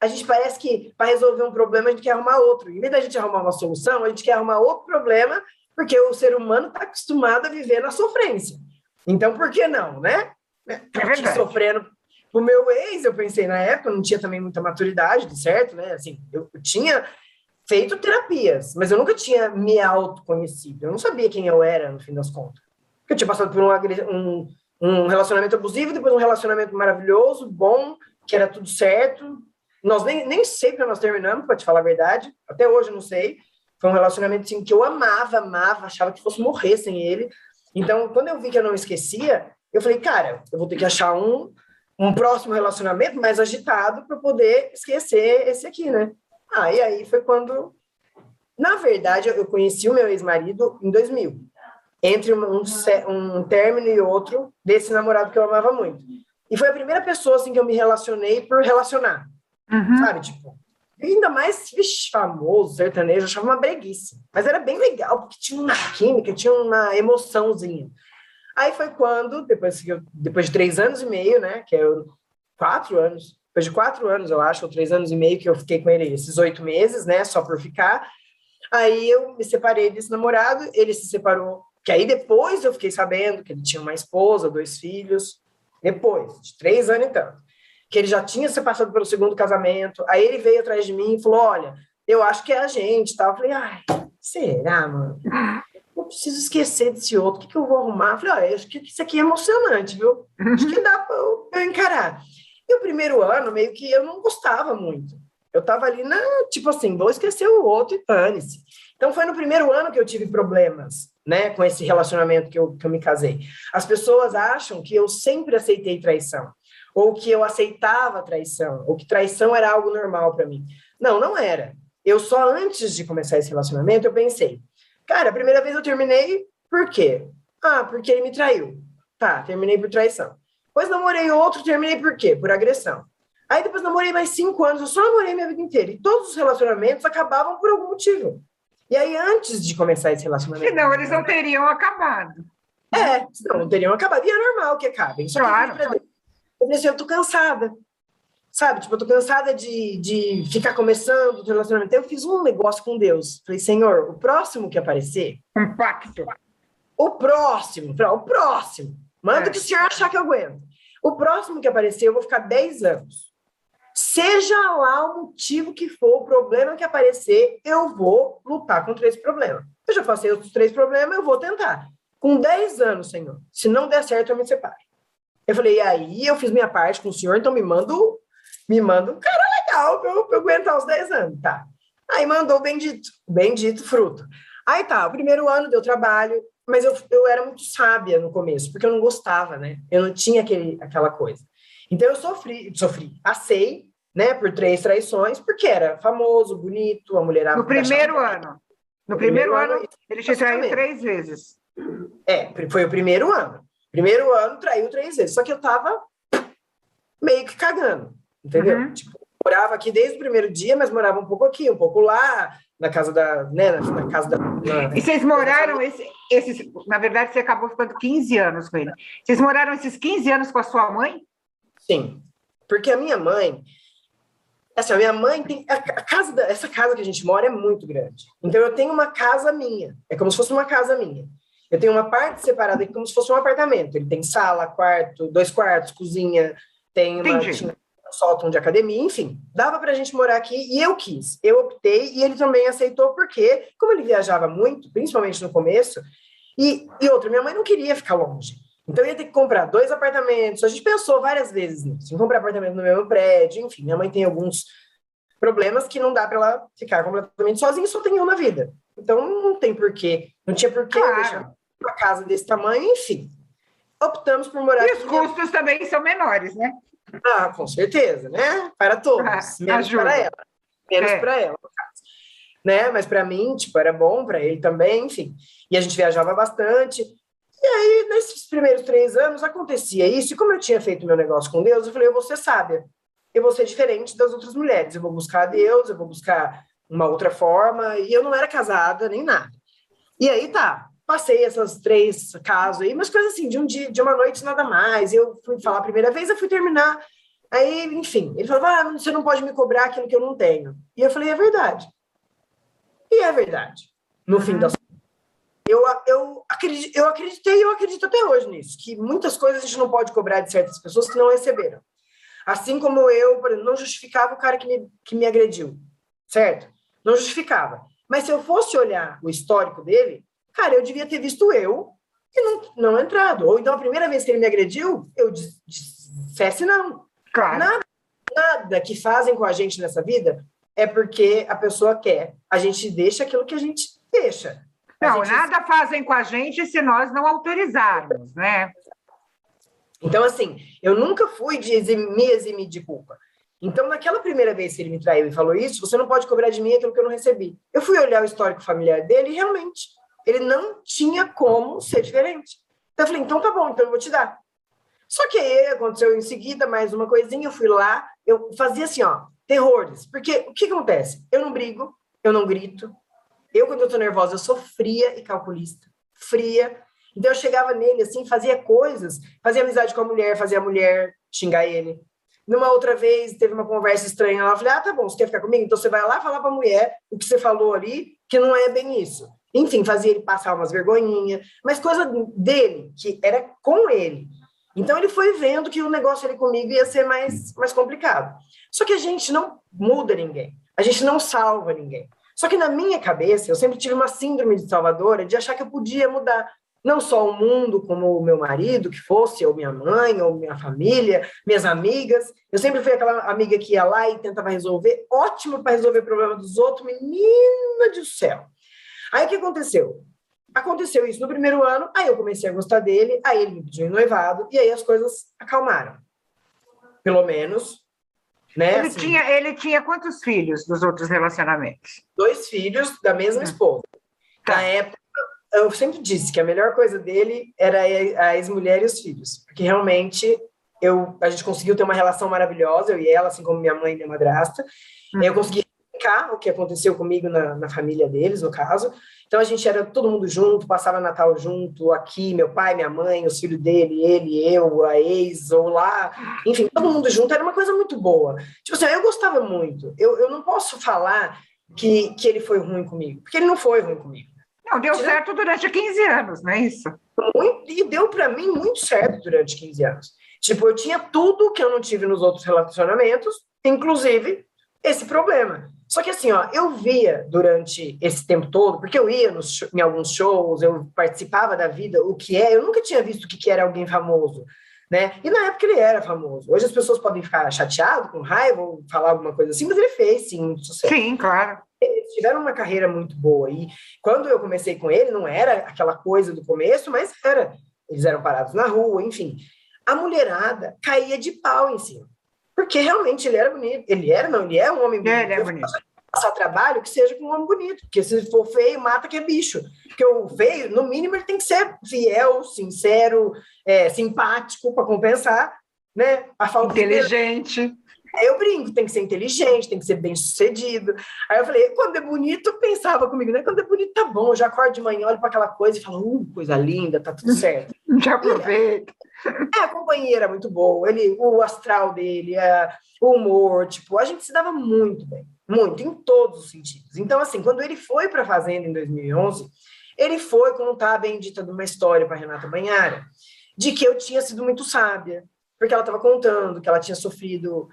a gente parece que para resolver um problema a gente quer arrumar outro. Em vez da gente arrumar uma solução, a gente quer arrumar outro problema, porque o ser humano está acostumado a viver na sofrência. Então, por que não, né? É verdade. Sofrendo. O meu ex, eu pensei, na época, eu não tinha também muita maturidade, certo, né? Assim, eu tinha feito terapias, mas eu nunca tinha me autoconhecido. Eu não sabia quem eu era, no fim das contas. Eu tinha passado por um relacionamento abusivo, depois um relacionamento maravilhoso, bom, que era tudo certo. Nós nem sei porque nós terminamos, para te falar a verdade. Até hoje eu não sei. Foi um relacionamento assim, que eu amava, achava que fosse morrer sem ele. Então, quando eu vi que eu não esquecia, eu falei, cara, eu vou ter que achar um próximo relacionamento mais agitado para poder esquecer esse aqui, né? E aí foi quando... Na verdade, eu conheci o meu ex-marido em 2000. Entre um término e outro, desse namorado que eu amava muito. E foi a primeira pessoa, assim, que eu me relacionei por relacionar. Sabe, tipo... Ainda mais, famoso, sertanejo, eu achava uma breguice. Mas era bem legal, porque tinha uma química, tinha uma emoçãozinha. Aí foi quando, depois de 3 anos e meio, né, que é 4 anos, depois de 4 anos, eu acho, ou 3 anos e meio que eu fiquei com ele, esses 8 meses, né, só por ficar, aí eu me separei desse namorado, ele se separou, que aí depois eu fiquei sabendo que ele tinha uma esposa, 2 filhos, depois de 3 anos e tanto, que ele já tinha se passado pelo segundo casamento, aí ele veio atrás de mim e falou, olha, eu acho que é a gente, tá? Eu falei, será, mano? Eu preciso esquecer desse outro, o que eu vou arrumar? Eu falei, acho que isso aqui é emocionante, viu? Acho que dá para eu encarar. E o primeiro ano, meio que eu não gostava muito. Eu tava ali, tipo assim, vou esquecer o outro e dane-se. Então, foi no primeiro ano que eu tive problemas, né, com esse relacionamento que eu me casei. As pessoas acham que eu sempre aceitei traição, ou que eu aceitava traição, ou que traição era algo normal para mim. Não era. Eu só antes de começar esse relacionamento, eu pensei, cara, a primeira vez eu terminei, por quê? Porque ele me traiu. Tá, terminei por traição. Depois namorei outro, terminei por quê? Por agressão. Aí depois namorei mais 5 anos, eu só namorei minha vida inteira. E todos os relacionamentos acabavam por algum motivo. E aí, antes de começar esse relacionamento... Senão eles não teriam acabado. Senão não teriam acabado. E é normal que acabem. Só claro. Que eu falei assim, eu tô cansada. Sabe? Tipo, eu tô cansada de ficar começando o relacionamento. Eu fiz um negócio com Deus. Falei, Senhor, o próximo que aparecer... Um pacto. O próximo. Manda o que o senhor achar que eu aguento. O próximo que aparecer, eu vou ficar 10 anos. Seja lá o motivo que for, o problema que aparecer, eu vou lutar contra esse problema. Eu já passei os 3 problemas, eu vou tentar. Com 10 anos, Senhor. Se não der certo, eu me separo. Eu falei, e aí eu fiz minha parte com o senhor, então me manda um cara legal pra eu aguentar os 10 anos, tá? Aí mandou o bendito fruto. Aí tá, o primeiro ano deu trabalho, mas eu era muito sábia no começo, porque eu não gostava, né? Eu não tinha aquela coisa. Então eu sofri, passei, né, por 3 traições, porque era famoso, bonito, a mulherada... No primeiro ano. No primeiro ano, ele te traiu 3 vezes. Foi o primeiro ano. Primeiro ano, traiu 3 vezes. Só que eu tava meio que cagando, entendeu? Tipo, morava aqui desde o primeiro dia, mas morava um pouco aqui, um pouco lá, na casa da... Né, na casa da... E vocês moraram na verdade, você acabou ficando 15 anos com ele. Vocês moraram esses 15 anos com a sua mãe? Sim. Porque a minha mãe... Assim, a minha mãe tem... Essa casa que a gente mora é muito grande. Então, eu tenho uma casa minha. É como se fosse uma casa minha. Eu tenho uma parte separada aqui como se fosse um apartamento. Ele tem sala, quarto, 2 quartos, cozinha, tem um sótão de academia, enfim. Dava pra gente morar aqui e eu quis. Eu optei e ele também aceitou porque, como ele viajava muito, principalmente no começo, e outra, minha mãe não queria ficar longe. Então, eu ia ter que comprar 2 apartamentos. A gente pensou várias vezes nisso, em comprar apartamento no mesmo prédio, enfim. Minha mãe tem alguns problemas que não dá para ela ficar completamente sozinha, só tem uma vida. Então, não tem porquê. Não tinha porquê eu deixar uma casa desse tamanho, enfim. Optamos por morar aqui. E os custos também são menores, né? Com certeza, né? Para todos. Menos ajuda. para ela. Menos para ela, no caso. Né? Mas para mim, tipo, era bom, para ele também, enfim. E a gente viajava bastante. E aí, nesses primeiros 3 anos, acontecia isso. E como eu tinha feito meu negócio com Deus, eu falei, eu vou ser sábia. Eu vou ser diferente das outras mulheres. Eu vou buscar Deus, eu vou buscar uma outra forma. E eu não era casada, nem nada. E aí, passei essas 3 casos aí, mas coisas assim, de um dia, de uma noite, nada mais. Eu fui falar a primeira vez, eu fui terminar. Aí, enfim, ele falou, você não pode me cobrar aquilo que eu não tenho. E eu falei, é verdade. E é verdade. No fim das eu acreditei e eu acredito até hoje nisso, que muitas coisas a gente não pode cobrar de certas pessoas que não receberam. Assim como eu, por exemplo, não justificava o cara que me agrediu, certo? não justificava. Mas se eu fosse olhar o histórico dele, cara, eu devia ter visto eu e não entrado. Ou então, a primeira vez que ele me agrediu, eu dissesse não. Claro. Nada que fazem com a gente nessa vida é porque a pessoa quer. A gente deixa aquilo que a gente deixa. Não, nada fazem com a gente se nós não autorizarmos, né? Então, assim, eu nunca fui de me eximir de culpa. Então, naquela primeira vez que ele me traiu e falou isso, você não pode cobrar de mim aquilo que eu não recebi. Eu fui olhar o histórico familiar dele e realmente ele não tinha como ser diferente. Então, eu falei, então tá bom, então eu vou te dar. Só que aí aconteceu em seguida mais uma coisinha, eu fui lá, eu fazia assim, ó, terrores. Porque o que acontece? Eu não brigo, eu não grito. Eu, quando eu tô nervosa, eu sou fria e calculista. Fria. Então, eu chegava nele, assim, fazia coisas, fazia amizade com a mulher, fazia a mulher xingar ele. Numa outra vez, teve uma conversa estranha lá, eu falei, tá bom, você quer ficar comigo? Então, você vai lá falar pra mulher o que você falou ali, que não é bem isso. Enfim, fazia ele passar umas vergonhinhas, mas coisa dele, que era com ele. Então, ele foi vendo que o negócio ali comigo ia ser mais complicado. Só que a gente não muda ninguém. A gente não salva ninguém. Só que na minha cabeça, eu sempre tive uma síndrome de salvadora de achar que eu podia mudar não só o mundo, como o meu marido, que fosse, ou minha mãe, ou minha família, minhas amigas. Eu sempre fui aquela amiga que ia lá e tentava resolver, ótimo para resolver o problema dos outros, menina do céu. Aí o que aconteceu? Aconteceu isso no primeiro ano, aí eu comecei a gostar dele, aí ele me pediu em noivado, e aí as coisas acalmaram. Pelo menos, né? Ele tinha quantos filhos dos outros relacionamentos? 2 filhos da mesma esposa. Tá. Na época, eu sempre disse que a melhor coisa dele era a ex-mulher e os filhos, porque realmente a gente conseguiu ter uma relação maravilhosa, eu e ela, assim como minha mãe e minha madrasta. Eu consegui explicar o que aconteceu comigo na família deles, no caso. Então, a gente era todo mundo junto, passava Natal junto, aqui, meu pai, minha mãe, os filhos dele, ele, eu, a ex, ou lá, enfim, todo mundo junto, era uma coisa muito boa. Tipo assim, eu gostava muito. Eu não posso falar que ele foi ruim comigo, porque ele não foi ruim comigo. Não, deu certo durante 15 anos, não é isso? E deu para mim muito certo durante 15 anos. Tipo, eu tinha tudo que eu não tive nos outros relacionamentos, inclusive esse problema. Só que assim, ó, eu via durante esse tempo todo, porque eu ia em alguns shows, eu participava da vida, eu nunca tinha visto o que era alguém famoso, né? E na época ele era famoso. Hoje as pessoas podem ficar chateadas, com raiva, ou falar alguma coisa assim, mas ele fez, sim, muito sucesso. Sim, claro. Eles tiveram uma carreira muito boa. E quando eu comecei com ele, não era aquela coisa do começo, mas era. Eles eram parados na rua, enfim. A mulherada caía de pau em cima. Porque realmente ele era bonito. Ele é um homem bonito. Ele é bonito. Passar trabalho que seja com um homem bonito. Porque se for feio, mata que é bicho. Porque o feio, no mínimo, ele tem que ser fiel, sincero, simpático para compensar, né? A falta inteligente. Aí eu brinco, tem que ser inteligente, tem que ser bem-sucedido. Aí eu falei, quando é bonito, eu pensava comigo, né? Quando é bonito, tá bom. Eu já acordo de manhã, olho para aquela coisa e falo, coisa linda, tá tudo certo. Já aproveita. A companhia era muito boa, o astral dele, o humor, tipo, a gente se dava muito bem, muito, em todos os sentidos. Então, assim, quando ele foi para a Fazenda em 2011, ele foi contar a bendita de uma história para Renata Banhara, de que eu tinha sido muito sábia, porque ela estava contando que ela tinha sofrido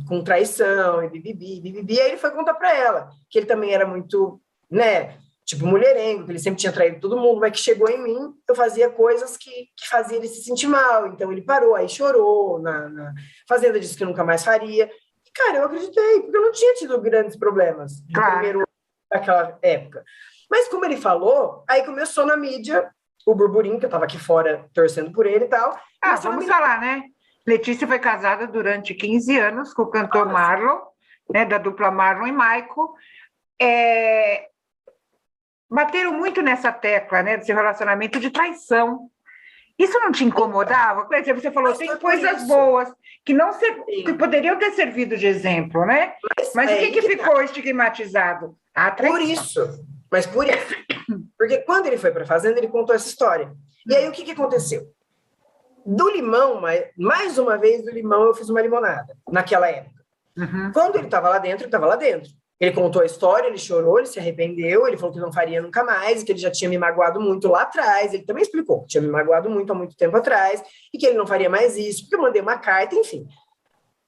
com traição e bibibi, aí ele foi contar para ela, que ele também era muito, né, tipo mulherengo, que ele sempre tinha traído todo mundo, mas que chegou em mim, eu fazia coisas que faziam ele se sentir mal, então ele parou, aí chorou, na Fazenda disse que nunca mais faria, e cara, eu acreditei, porque eu não tinha tido grandes problemas no primeiro daquela época, mas como ele falou, aí começou na mídia o burburinho, que eu estava aqui fora torcendo por ele e tal. Vamos falar, né? Letícia foi casada durante 15 anos com o cantor Marlon, né, da dupla Marlon e Maico. Bateram muito nessa tecla, né, desse relacionamento de traição. Isso não te incomodava? Por exemplo, você falou, tem coisas boas que que poderiam ter servido de exemplo, né? Mas o que ficou estigmatizado? A traição. Por isso. Porque quando ele foi para a Fazenda, ele contou essa história. E aí, o que aconteceu? Do limão, mais uma vez, do limão, eu fiz uma limonada, naquela época. Uhum. Quando ele estava lá dentro, ele estava lá dentro. Ele contou a história, ele chorou, ele se arrependeu, ele falou que não faria nunca mais, que ele já tinha me magoado muito lá atrás. Ele também explicou que tinha me magoado muito há muito tempo atrás, e que ele não faria mais isso, porque eu mandei uma carta, enfim.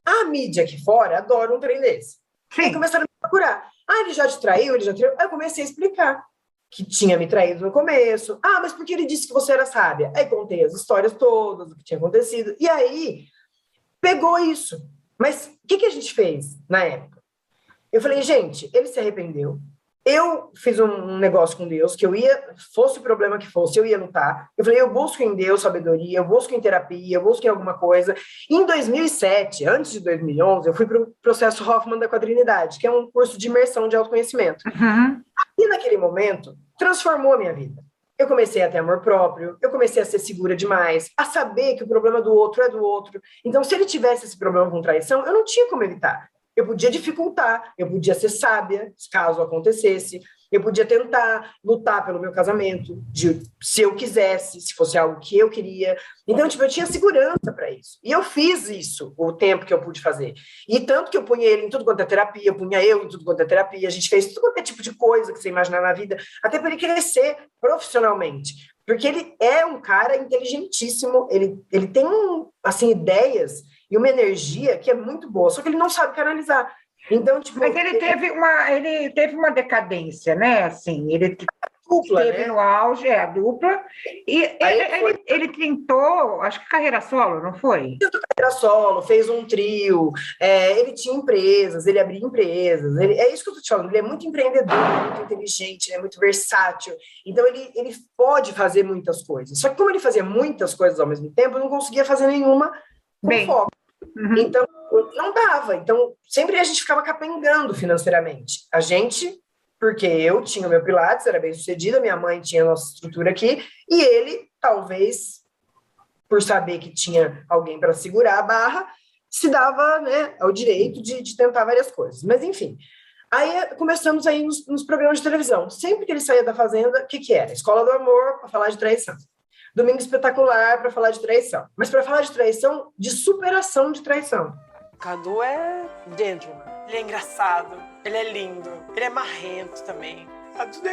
A mídia aqui fora adora um trem desse. Sim. E aí começaram a me procurar. Ah, ele já te traiu, ele já traiu. Aí eu comecei a explicar que tinha me traído no começo. Ah, mas por que ele disse que você era sábia? Aí contei as histórias todas, do que tinha acontecido. E aí, pegou isso. Mas o que a gente fez na época? Eu falei, gente, ele se arrependeu. Eu fiz um negócio com Deus, que eu ia, fosse o problema que fosse, eu ia lutar. Eu falei, eu busco em Deus sabedoria, eu busco em terapia, eu busco em alguma coisa. Em 2007, antes de 2011, eu fui para o processo Hoffman da Quadrinidade, que é um curso de imersão de autoconhecimento. Uhum. E naquele momento, transformou a minha vida. Eu comecei a ter amor próprio, eu comecei a ser segura demais, a saber que o problema do outro é do outro. Então, se ele tivesse esse problema com traição, eu não tinha como evitar. Eu podia dificultar, eu podia ser sábia, caso acontecesse, eu podia tentar lutar pelo meu casamento, se eu quisesse, se fosse algo que eu queria. Então, tipo, eu tinha segurança para isso. E eu fiz isso o tempo que eu pude fazer. E tanto que eu punha ele em tudo quanto é terapia, eu punha eu em tudo quanto é terapia, a gente fez tudo quanto é tipo de coisa que você imaginar na vida, até para ele crescer profissionalmente. Porque ele é um cara inteligentíssimo, ele tem, assim, ideias e uma energia que é muito boa, só que ele não sabe canalizar. Então, tipo, Mas ele teve uma decadência, né? Assim, ele dupla, esteve né? no auge, a dupla, e Aí ele tentou, acho que carreira solo, não foi? era solo, fez um trio, ele tinha empresas, ele abria empresas, é isso que eu tô te falando, ele é muito empreendedor, ele é muito inteligente, ele é muito versátil, então ele pode fazer muitas coisas, só que como ele fazia muitas coisas ao mesmo tempo, eu não conseguia fazer nenhuma com Bem, foco. uhum. Então, não dava. Então, sempre a gente ficava capengando financeiramente. A gente, porque eu tinha o meu Pilates, era bem sucedida, minha mãe tinha a nossa estrutura aqui, e ele, talvez, por saber que tinha alguém para segurar a barra, se dava, né, ao direito de tentar várias coisas. Mas, enfim. Aí começamos aí nos programas de televisão. Sempre que ele saía da fazenda, o que era? Escola do Amor, para falar de traição. Domingo Espetacular para falar de traição. Mas para falar de traição, de superação de traição. Cadu é gentleman. Ele é engraçado, ele é lindo, ele é marrento também. A Cadu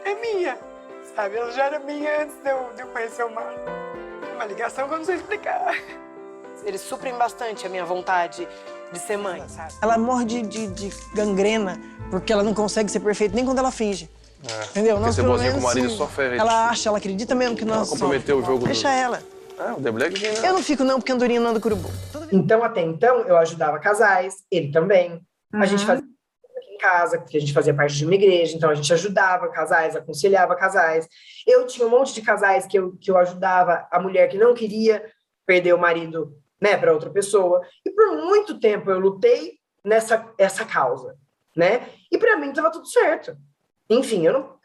é minha, sabe? Ela já era minha antes de eu conhecer o Marco. Uma ligação que eu não sei explicar. Eles suprem bastante a minha vontade de ser mãe, sabe? Ela morre de gangrena porque ela não consegue ser perfeita nem quando ela finge. Entendeu? Porque ser boazinha com o marido só ferra. Ela acha, ela acredita mesmo que nós Ela comprometeu o jogo. Deixa ela. O The Black vem, né? Eu não fico não, porque andorinha não anda com urubu. Então, até então, eu ajudava casais, ele também. A gente fazia aqui em casa, porque a gente fazia parte de uma igreja, então a gente ajudava casais, aconselhava casais. Eu tinha um monte de casais que eu ajudava a mulher que não queria perder o marido, né, para outra pessoa. E por muito tempo eu lutei essa causa, né? E para mim estava tudo certo. Enfim, eu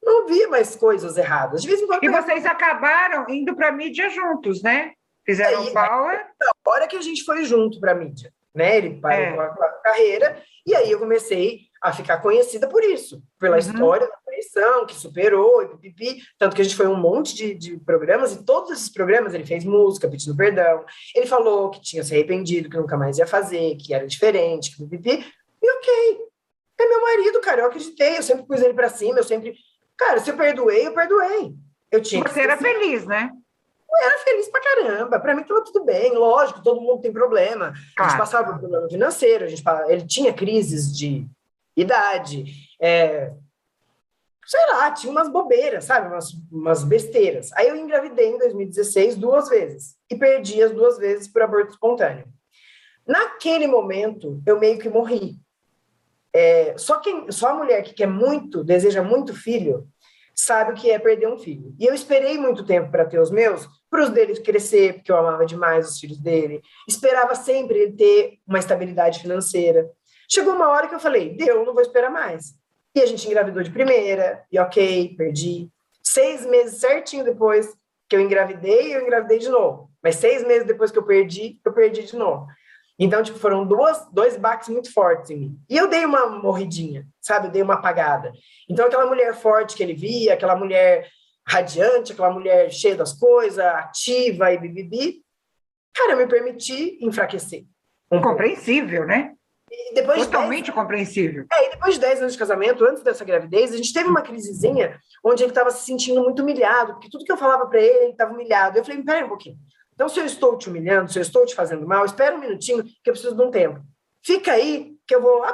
não via mais coisas erradas. De vez em quando. E vocês acabaram indo para a mídia juntos, né? Fizeram o Power. A hora que a gente foi junto para a mídia, né? Ele parou com a carreira, e aí eu comecei a ficar conhecida por isso, pela história da traição, que superou, e pipipi. Tanto que a gente foi um monte de programas, e todos esses programas ele fez música, pedindo perdão. Ele falou que tinha se arrependido, que nunca mais ia fazer, que era diferente, que pipipi. E ok. É meu marido, cara, eu acreditei, eu sempre pus ele pra cima, eu sempre... Cara, se eu perdoei, eu perdoei. Eu tinha Você era feliz, né? Eu era feliz pra caramba, pra mim tava tudo bem, lógico, todo mundo tem problema. Claro. A gente passava por problema financeiro, ele tinha crises de idade, sei lá, tinha umas bobeiras, sabe, umas besteiras. Aí eu engravidei em 2016 2 vezes, e perdi as 2 vezes por aborto espontâneo. Naquele momento, eu meio que morri. Só a mulher que quer muito, deseja muito filho, sabe o que é perder um filho. E eu esperei muito tempo para ter os meus, para os deles crescer, porque eu amava demais os filhos dele. Esperava sempre ele ter uma estabilidade financeira. Chegou uma hora que eu falei, deu, não vou esperar mais. E a gente engravidou de primeira, e ok, perdi. 6 meses certinho depois que eu engravidei de novo. Mas 6 meses depois que eu perdi de novo. Então, tipo, foram 2 baques muito fortes em mim. E eu dei uma morridinha, sabe? Eu dei uma apagada. Então, aquela mulher forte que ele via, aquela mulher radiante, aquela mulher cheia das coisas, ativa e bibibi, cara, eu me permiti enfraquecer. Compreensível, né? E depois Totalmente compreensível. E depois de 10 anos de casamento, antes dessa gravidez, a gente teve uma crisezinha onde ele estava se sentindo muito humilhado, porque tudo que eu falava para ele estava humilhado. Eu falei, peraí um pouquinho. Então, se eu estou te humilhando, se eu estou te fazendo mal, espera um minutinho que eu preciso de um tempo. Fica aí que eu vou lá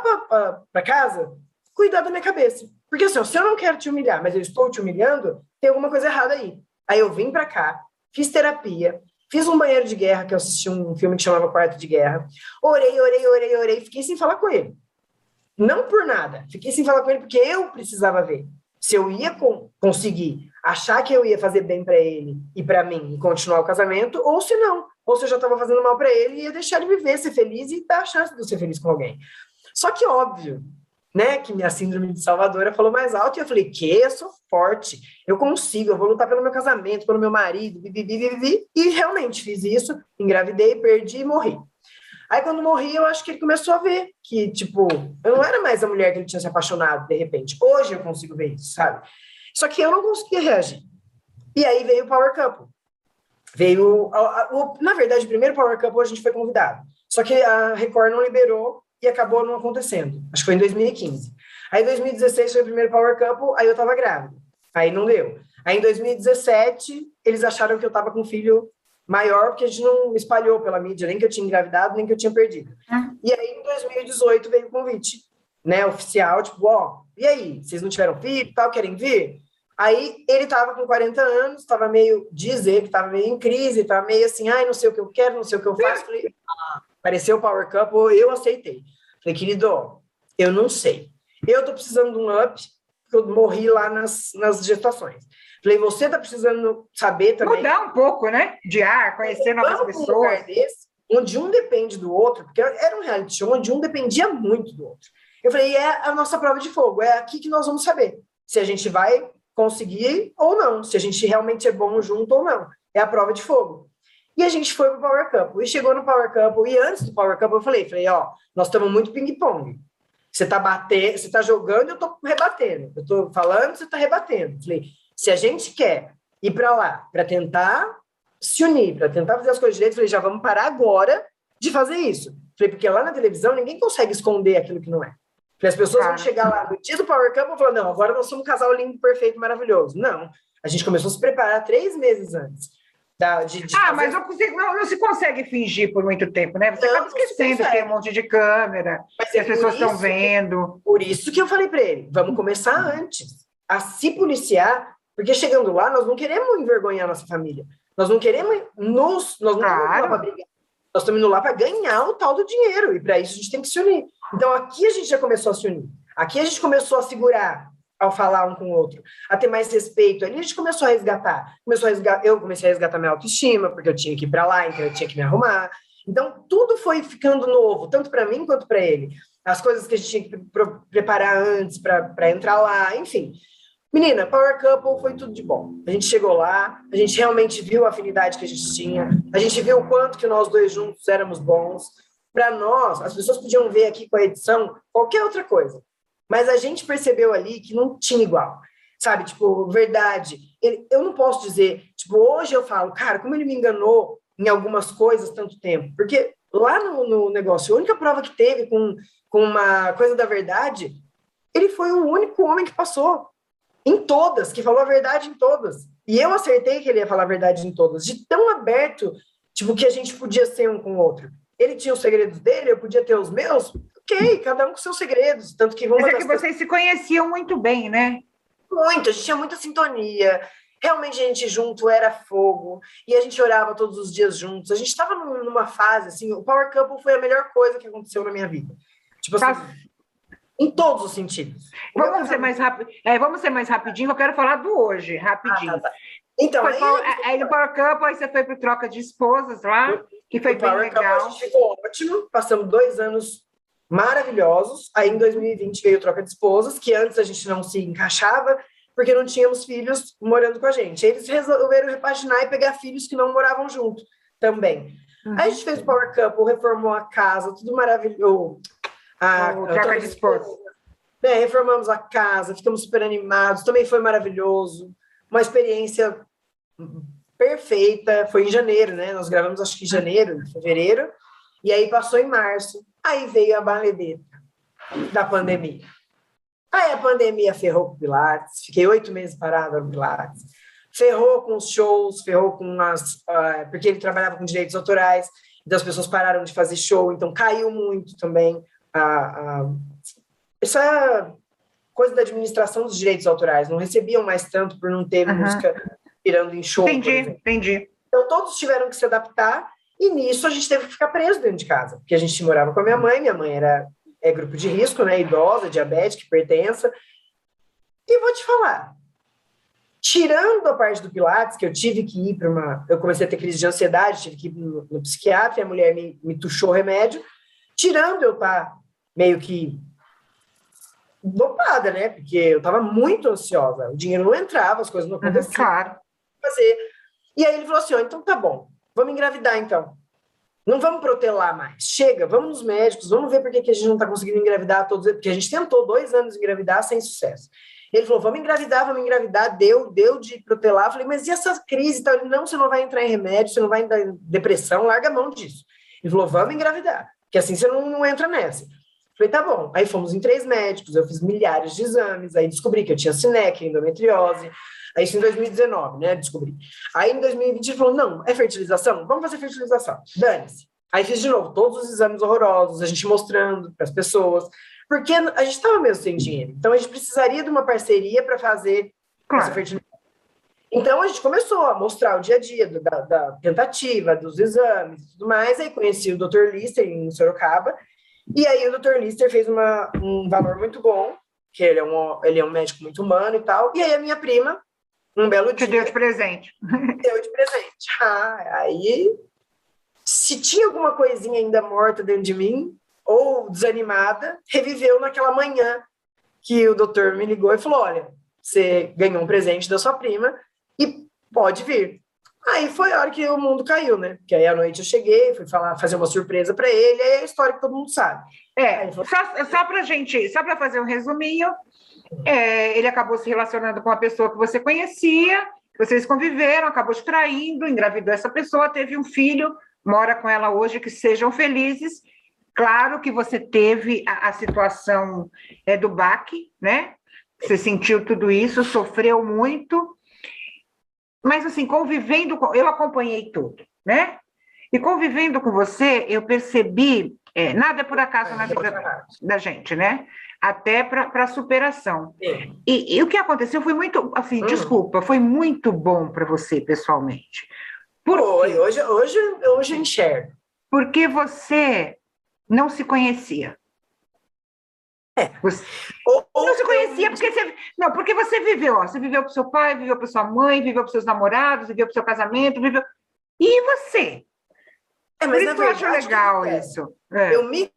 para casa cuidar da minha cabeça. Porque assim, se eu não quero te humilhar, mas eu estou te humilhando, tem alguma coisa errada aí. Aí eu vim para cá, fiz terapia, fiz um banheiro de guerra, que eu assisti um filme que chamava Quarto de Guerra, orei, fiquei sem falar com ele. Não por nada, fiquei sem falar com ele porque eu precisava ver se eu ia conseguir achar que eu ia fazer bem para ele e para mim e continuar o casamento, ou se não, ou se eu já estava fazendo mal para ele e ia deixar ele viver, ser feliz e dar a chance de eu ser feliz com alguém. Só que óbvio, né, que minha síndrome de salvadora falou mais alto e eu falei, eu sou forte, eu consigo, eu vou lutar pelo meu casamento, pelo meu marido, e realmente fiz isso, engravidei, perdi e morri. Aí, quando morri, eu acho que ele começou a ver que, tipo, eu não era mais a mulher que ele tinha se apaixonado, de repente. Hoje eu consigo ver isso, sabe? Só que eu não conseguia reagir. E aí veio o Power Couple. Na verdade, o primeiro Power Couple a gente foi convidado. Só que a Record não liberou e acabou não acontecendo. Acho que foi em 2015. Aí, em 2016, foi o primeiro Power Couple, aí eu tava grávida. Aí não deu. Aí, em 2017, eles acharam que eu tava com um filho maior, porque a gente não espalhou pela mídia, nem que eu tinha engravidado, nem que eu tinha perdido. E aí, em 2018, veio o convite, né, oficial, tipo, e aí, vocês não tiveram filho, tal, querem vir? Aí, ele tava com 40 anos, tava meio, dizer que tava meio em crise, tava meio assim, não sei o que eu quero, não sei o que eu faço. Falei, apareceu o Power Couple, eu aceitei. Falei, querido, eu não sei. Eu tô precisando de um up, porque eu morri lá nas gestações. Falei, você tá precisando saber também... Mudar um pouco, né? De ar, conhecer novas pessoas. Um lugar desse, onde um depende do outro, porque era um reality show onde um dependia muito do outro. Eu falei, é a nossa prova de fogo, é aqui que nós vamos saber se a gente vai conseguir ou não, se a gente realmente é bom junto ou não. É a prova de fogo. E a gente foi pro Power Couple, e chegou no Power Couple, e antes do Power Couple eu falei, nós estamos muito ping-pong. Você tá jogando, eu tô rebatendo. Eu tô falando, você tá rebatendo. Falei, se a gente quer ir para lá, para tentar se unir, para tentar fazer as coisas direito, falei, já vamos parar agora de fazer isso. Falei, porque lá na televisão ninguém consegue esconder aquilo que não é. Falei, as pessoas vão chegar lá no dia do Power Couple e falar, não, agora nós somos um casal lindo, perfeito, maravilhoso. Não, a gente começou a se preparar 3 meses antes. Mas não se consegue fingir por muito tempo, né? Você acaba esquecendo que tem um monte de câmera, que as pessoas estão vendo. Por isso que eu falei para ele, vamos começar antes a se policiar, porque chegando lá, nós não queremos envergonhar a nossa família. Nós não queremos nós não estamos lá para brigar. Nós estamos indo lá para ganhar o tal do dinheiro, e para isso a gente tem que se unir. Então, aqui a gente já começou a se unir. Aqui a gente começou a segurar ao falar um com o outro, a ter mais respeito. Ali a gente começou a resgatar. Eu comecei a resgatar minha autoestima, porque eu tinha que ir para lá, então eu tinha que me arrumar. Então, tudo foi ficando novo, tanto para mim quanto para ele. As coisas que a gente tinha que preparar antes para entrar lá, enfim. Menina, Power Couple foi tudo de bom. A gente chegou lá, a gente realmente viu a afinidade que a gente tinha, a gente viu o quanto que nós dois juntos éramos bons. Para nós, as pessoas podiam ver aqui com a edição qualquer outra coisa, mas a gente percebeu ali que não tinha igual, sabe? Tipo, verdade. Eu não posso dizer, tipo, hoje eu falo, cara, como ele me enganou em algumas coisas tanto tempo, porque lá no negócio, a única prova que teve com uma coisa da verdade, ele foi o único homem que passou. Em todas, que falou a verdade em todas. E eu acertei que ele ia falar a verdade em todas. De tão aberto, tipo, que a gente podia ser um com o outro. Ele tinha os segredos dele, eu podia ter os meus. Ok, cada um com seus segredos. Tanto que Mas é que vocês se conheciam muito bem, né? Muito, a gente tinha muita sintonia. Realmente a gente junto era fogo. E a gente orava todos os dias juntos. A gente estava numa fase, assim, o Power Couple foi a melhor coisa que aconteceu na minha vida. Tipo assim... Em todos os sentidos. Vamos ser mais rapidinho, eu quero falar do hoje, rapidinho. Tá. Então, aí no Power Couple, aí você foi para troca de esposas lá, que foi bem legal. A gente ficou ótimo, passamos 2 anos maravilhosos. Aí em 2020 veio troca de esposas, que antes a gente não se encaixava, porque não tínhamos filhos morando com a gente. Eles resolveram repaginar e pegar filhos que não moravam junto também. Aí a gente fez o Power Couple, reformou a casa, tudo maravilhoso. Troca de esposa. Reformamos a casa, ficamos super animados, também foi maravilhoso, uma experiência perfeita. Foi em janeiro, né? Nós gravamos acho que em janeiro, fevereiro, e aí passou em março, aí veio a maledeta da pandemia. Aí a pandemia ferrou com o Pilates, fiquei 8 meses parada no Pilates, ferrou com os shows, ferrou com porque ele trabalhava com direitos autorais, então as pessoas pararam de fazer show, então caiu muito também essa coisa da administração dos direitos autorais, não recebiam mais tanto por não ter música virando em show, Entendi. Então, todos tiveram que se adaptar, e nisso a gente teve que ficar preso dentro de casa, porque a gente morava com a minha mãe é grupo de risco, né, idosa, diabética, hipertensa, e vou te falar, tirando a parte do Pilates, que eu tive que ir eu comecei a ter crise de ansiedade, tive que ir no psiquiatra, e a mulher me tuchou remédio, tirando eu estar meio que dopada, né, porque eu estava muito ansiosa, o dinheiro não entrava, as coisas não aconteciam. Claro. E aí ele falou assim, então tá bom, vamos engravidar então. Não vamos protelar mais. Chega, vamos nos médicos, vamos ver por que a gente não está conseguindo engravidar todos, porque a gente tentou 2 anos engravidar sem sucesso. Ele falou, vamos engravidar, deu de protelar. Eu falei, mas e essa crise? Então, ele, não, você não vai entrar em remédio, você não vai entrar em depressão, larga a mão disso. Ele falou, vamos engravidar, porque assim você não entra nessa. Eu falei, tá bom. Aí fomos em 3 médicos, eu fiz milhares de exames, aí descobri que eu tinha sineca, endometriose. Aí isso em 2019, né, descobri. Aí em 2020 ele falou, não, é fertilização? Vamos fazer fertilização, dane-se. Aí fiz de novo todos os exames horrorosos, a gente mostrando para as pessoas, porque a gente estava mesmo sem dinheiro. Então a gente precisaria de uma parceria para fazer essa fertilização. Então a gente começou a mostrar o dia a dia da tentativa, dos exames e tudo mais. Aí conheci o Dr. Lister em Sorocaba, e aí o Dr. Lister fez um valor muito bom, que ele é um médico muito humano e tal. E aí a minha prima, um belo dia... Te deu de presente. Deu de presente. Aí, se tinha alguma coisinha ainda morta dentro de mim, ou desanimada, reviveu naquela manhã que o doutor me ligou e falou, olha, você ganhou um presente da sua prima e pode vir. Aí foi a hora que o mundo caiu, né? Porque aí à noite eu cheguei, fui fazer uma surpresa para ele, aí é a história que todo mundo sabe. Só para fazer um resuminho, ele acabou se relacionando com uma pessoa que você conhecia, vocês conviveram, acabou te traindo, engravidou essa pessoa, teve um filho, mora com ela hoje, que sejam felizes. Claro que você teve a situação do baque, né? Você sentiu tudo isso, sofreu muito, mas assim, eu acompanhei tudo, né? E convivendo com você, eu percebi, nada é por acaso na vida da gente, né? Até para a superação. E o que aconteceu foi muito, assim, desculpa, foi muito bom para você pessoalmente. Hoje eu enxergo. Porque você não se conhecia. Você não se conhecia porque você viveu. Você viveu para o seu pai, viveu para sua mãe, viveu para os seus namorados, viveu para o seu casamento, viveu... E você? Mas isso eu acho legal isso. Eu me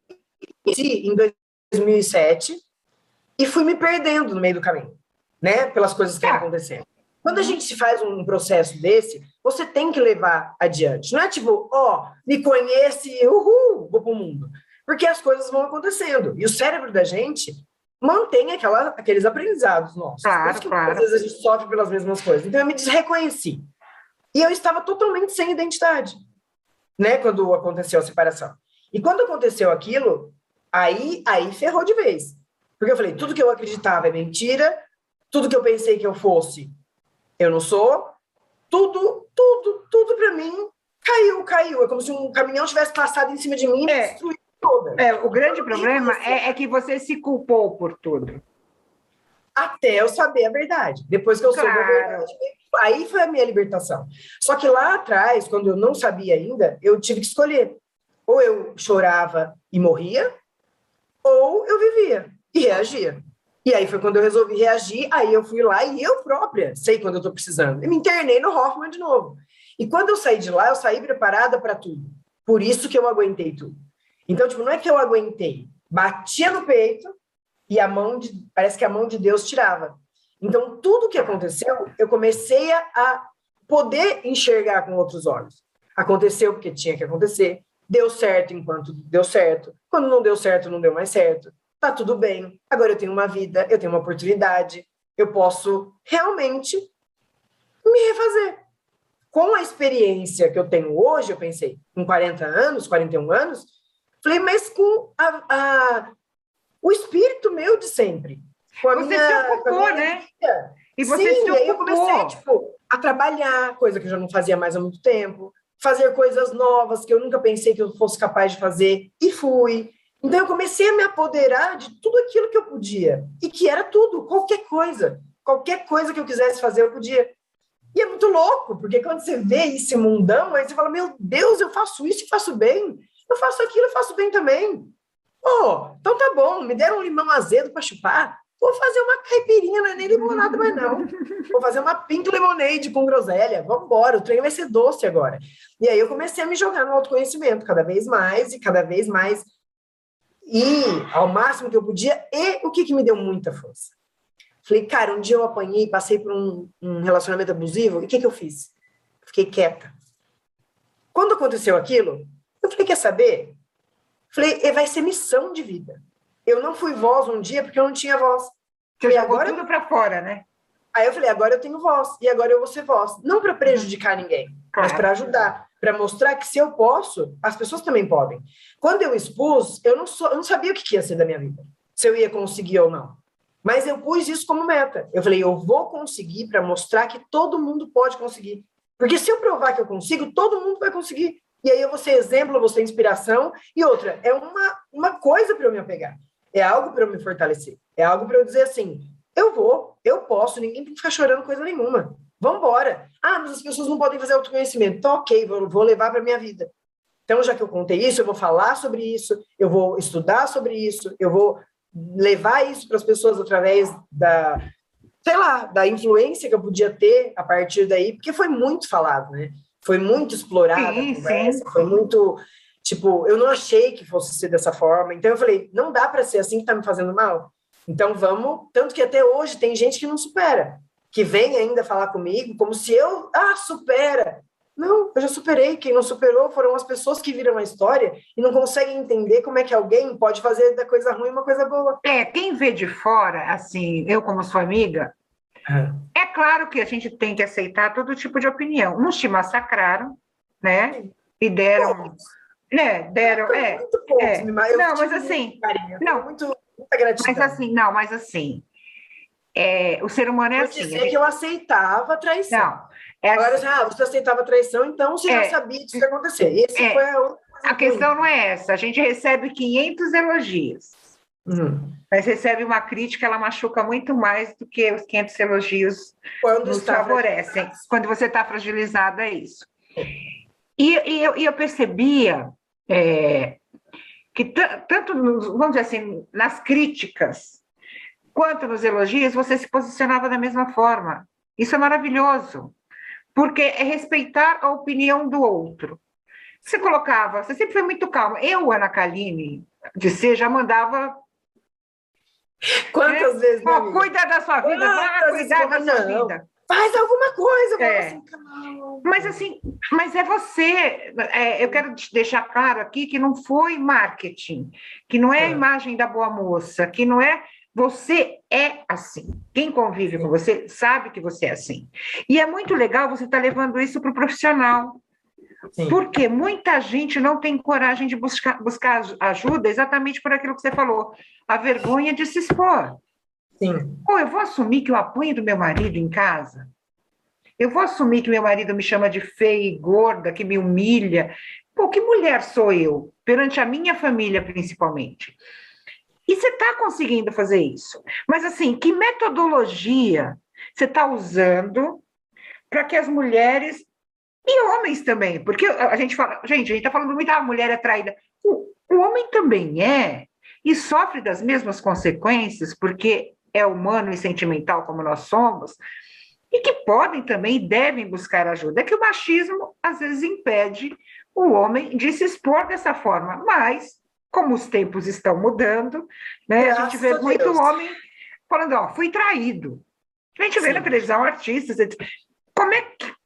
conheci em 2007 e fui me perdendo no meio do caminho, né? Pelas coisas que estão acontecendo. Quando a gente faz um processo desse, você tem que levar adiante. Não é tipo, me conhece, vou pro mundo. Porque as coisas vão acontecendo. E o cérebro da gente mantém aqueles aprendizados nossos. Claro. Às vezes a gente sofre pelas mesmas coisas. Então eu me desreconheci. E eu estava totalmente sem identidade, né? Quando aconteceu a separação. E quando aconteceu aquilo, aí ferrou de vez. Porque eu falei, tudo que eu acreditava é mentira, tudo que eu pensei que eu fosse, eu não sou, tudo para mim caiu. É como se um caminhão tivesse passado em cima de mim e me destruído toda. O grande problema é que você se culpou por tudo. Até eu saber a verdade. Depois que eu soube a verdade, aí foi a minha libertação. Só que lá atrás, quando eu não sabia ainda, eu tive que escolher. Ou eu chorava e morria, ou eu vivia e reagia. E aí foi quando eu resolvi reagir, aí eu fui lá e eu própria sei quando eu estou precisando. Eu me internei no Hoffman de novo. E quando eu saí de lá, eu saí preparada para tudo. Por isso que eu aguentei tudo. Então, não é que eu aguentei. Batia no peito e parece que a mão de Deus tirava. Então, tudo que aconteceu, eu comecei a poder enxergar com outros olhos. Aconteceu porque tinha que acontecer. Deu certo enquanto deu certo. Quando não deu certo, não deu mais certo. Tá tudo bem, agora eu tenho uma vida, eu tenho uma oportunidade, eu posso realmente me refazer. Com a experiência que eu tenho hoje, eu pensei, com 40 anos, 41 anos, falei, mas com o espírito meu de sempre. Com você se ocupou, né? Vida. E você se ocupou. Aí eu comecei, a trabalhar, coisa que eu já não fazia mais há muito tempo, fazer coisas novas que eu nunca pensei que eu fosse capaz de fazer, e fui. Então, eu comecei a me apoderar de tudo aquilo que eu podia. E que era tudo, qualquer coisa. Qualquer coisa que eu quisesse fazer, eu podia. E é muito louco, porque quando você vê esse mundão, aí você fala, meu Deus, eu faço isso e faço bem. Eu faço aquilo e faço bem também. Então tá bom, me deram um limão azedo para chupar. Vou fazer uma caipirinha, não é nem limonada, mas não. Vou fazer uma pink lemonade com groselha. Vamos embora, o trem vai ser doce agora. E aí eu comecei a me jogar no autoconhecimento, cada vez mais e cada vez mais. E ao máximo que eu podia. E o que me deu muita força? Falei, cara, um dia eu apanhei, passei por um relacionamento abusivo, e o que eu fiz? Fiquei quieta. Quando aconteceu aquilo, eu falei, quer saber? Falei, vai ser missão de vida. Eu não fui voz um dia porque eu não tinha voz. Você jogou agora tudo para fora, né? Aí eu falei, agora eu tenho voz, e agora eu vou ser voz. Não para prejudicar ninguém, mas para ajudar, para mostrar que se eu posso, as pessoas também podem. Quando eu expus, eu não sabia o que ia ser da minha vida, se eu ia conseguir ou não. Mas eu pus isso como meta. Eu falei, eu vou conseguir para mostrar que todo mundo pode conseguir. Porque se eu provar que eu consigo, todo mundo vai conseguir. E aí eu vou ser exemplo, eu vou ser inspiração. E outra, é uma coisa para eu me apegar. É algo para eu me fortalecer. É algo para eu dizer assim, eu posso, ninguém tem que ficar chorando coisa nenhuma. Vamos embora. Mas as pessoas não podem fazer autoconhecimento. Então, ok, vou levar para minha vida. Então, já que eu contei isso, eu vou falar sobre isso, eu vou estudar sobre isso, eu vou levar isso para as pessoas através da influência que eu podia ter a partir daí, porque foi muito falado, né? Foi muito explorada a conversa, foi muito... Tipo, eu não achei que fosse ser dessa forma. Então, eu falei, não dá para ser assim que tá me fazendo mal. Então, vamos... Tanto que até hoje tem gente que não supera, que vem ainda falar comigo como se eu... supera. Não, eu já superei. Quem não superou foram as pessoas que viram a história e não conseguem entender como é que alguém pode fazer da coisa ruim uma coisa boa. Quem vê de fora, assim, eu como sua amiga, é claro que a gente tem que aceitar todo tipo de opinião. Uns te massacraram, né? E deram... Muito pouco, não, mas assim... Não, muita gratidão. Mas assim... o ser humano é assim. Que eu aceitava a traição. Não, agora, você aceitava a traição, então você já sabia disso que ia acontecer. Foi a questão não é essa. A gente recebe 500 elogios. Mas recebe uma crítica, ela machuca muito mais do que os 500 elogios nos favorecem. Quando você está fragilizada, é isso. E eu percebia que tanto, vamos dizer assim, nas críticas, quanto nos elogios, você se posicionava da mesma forma. Isso é maravilhoso, porque é respeitar a opinião do outro. Você sempre foi muito calma. Eu, Ana Kaline, já mandava... Quantas vezes, cuida da sua vida, vai cuidar da sua vida. Faz alguma coisa. Mas é você. Eu quero te deixar claro aqui que não foi marketing, que não é a imagem da boa moça, que não é... Você é assim. Quem convive com você sabe que você é assim. E é muito legal você estar levando isso para o profissional. Sim. Porque muita gente não tem coragem de buscar ajuda exatamente por aquilo que você falou. A vergonha de se expor. Sim. Eu vou assumir que eu apanho do meu marido em casa? Eu vou assumir que meu marido me chama de feia e gorda, que me humilha? Que mulher sou eu? Perante a minha família, principalmente. E você está conseguindo fazer isso. Mas, assim, que metodologia você está usando para que as mulheres... E homens também, porque a gente fala... Gente, a gente está falando muito, a mulher é traída. O homem também é, e sofre das mesmas consequências, porque é humano e sentimental como nós somos, e que podem também e devem buscar ajuda. É que o machismo, às vezes, impede o homem de se expor dessa forma, mas... Como os tempos estão mudando, né? A gente vê muito homem falando, fui traído. A gente vê na televisão artistas.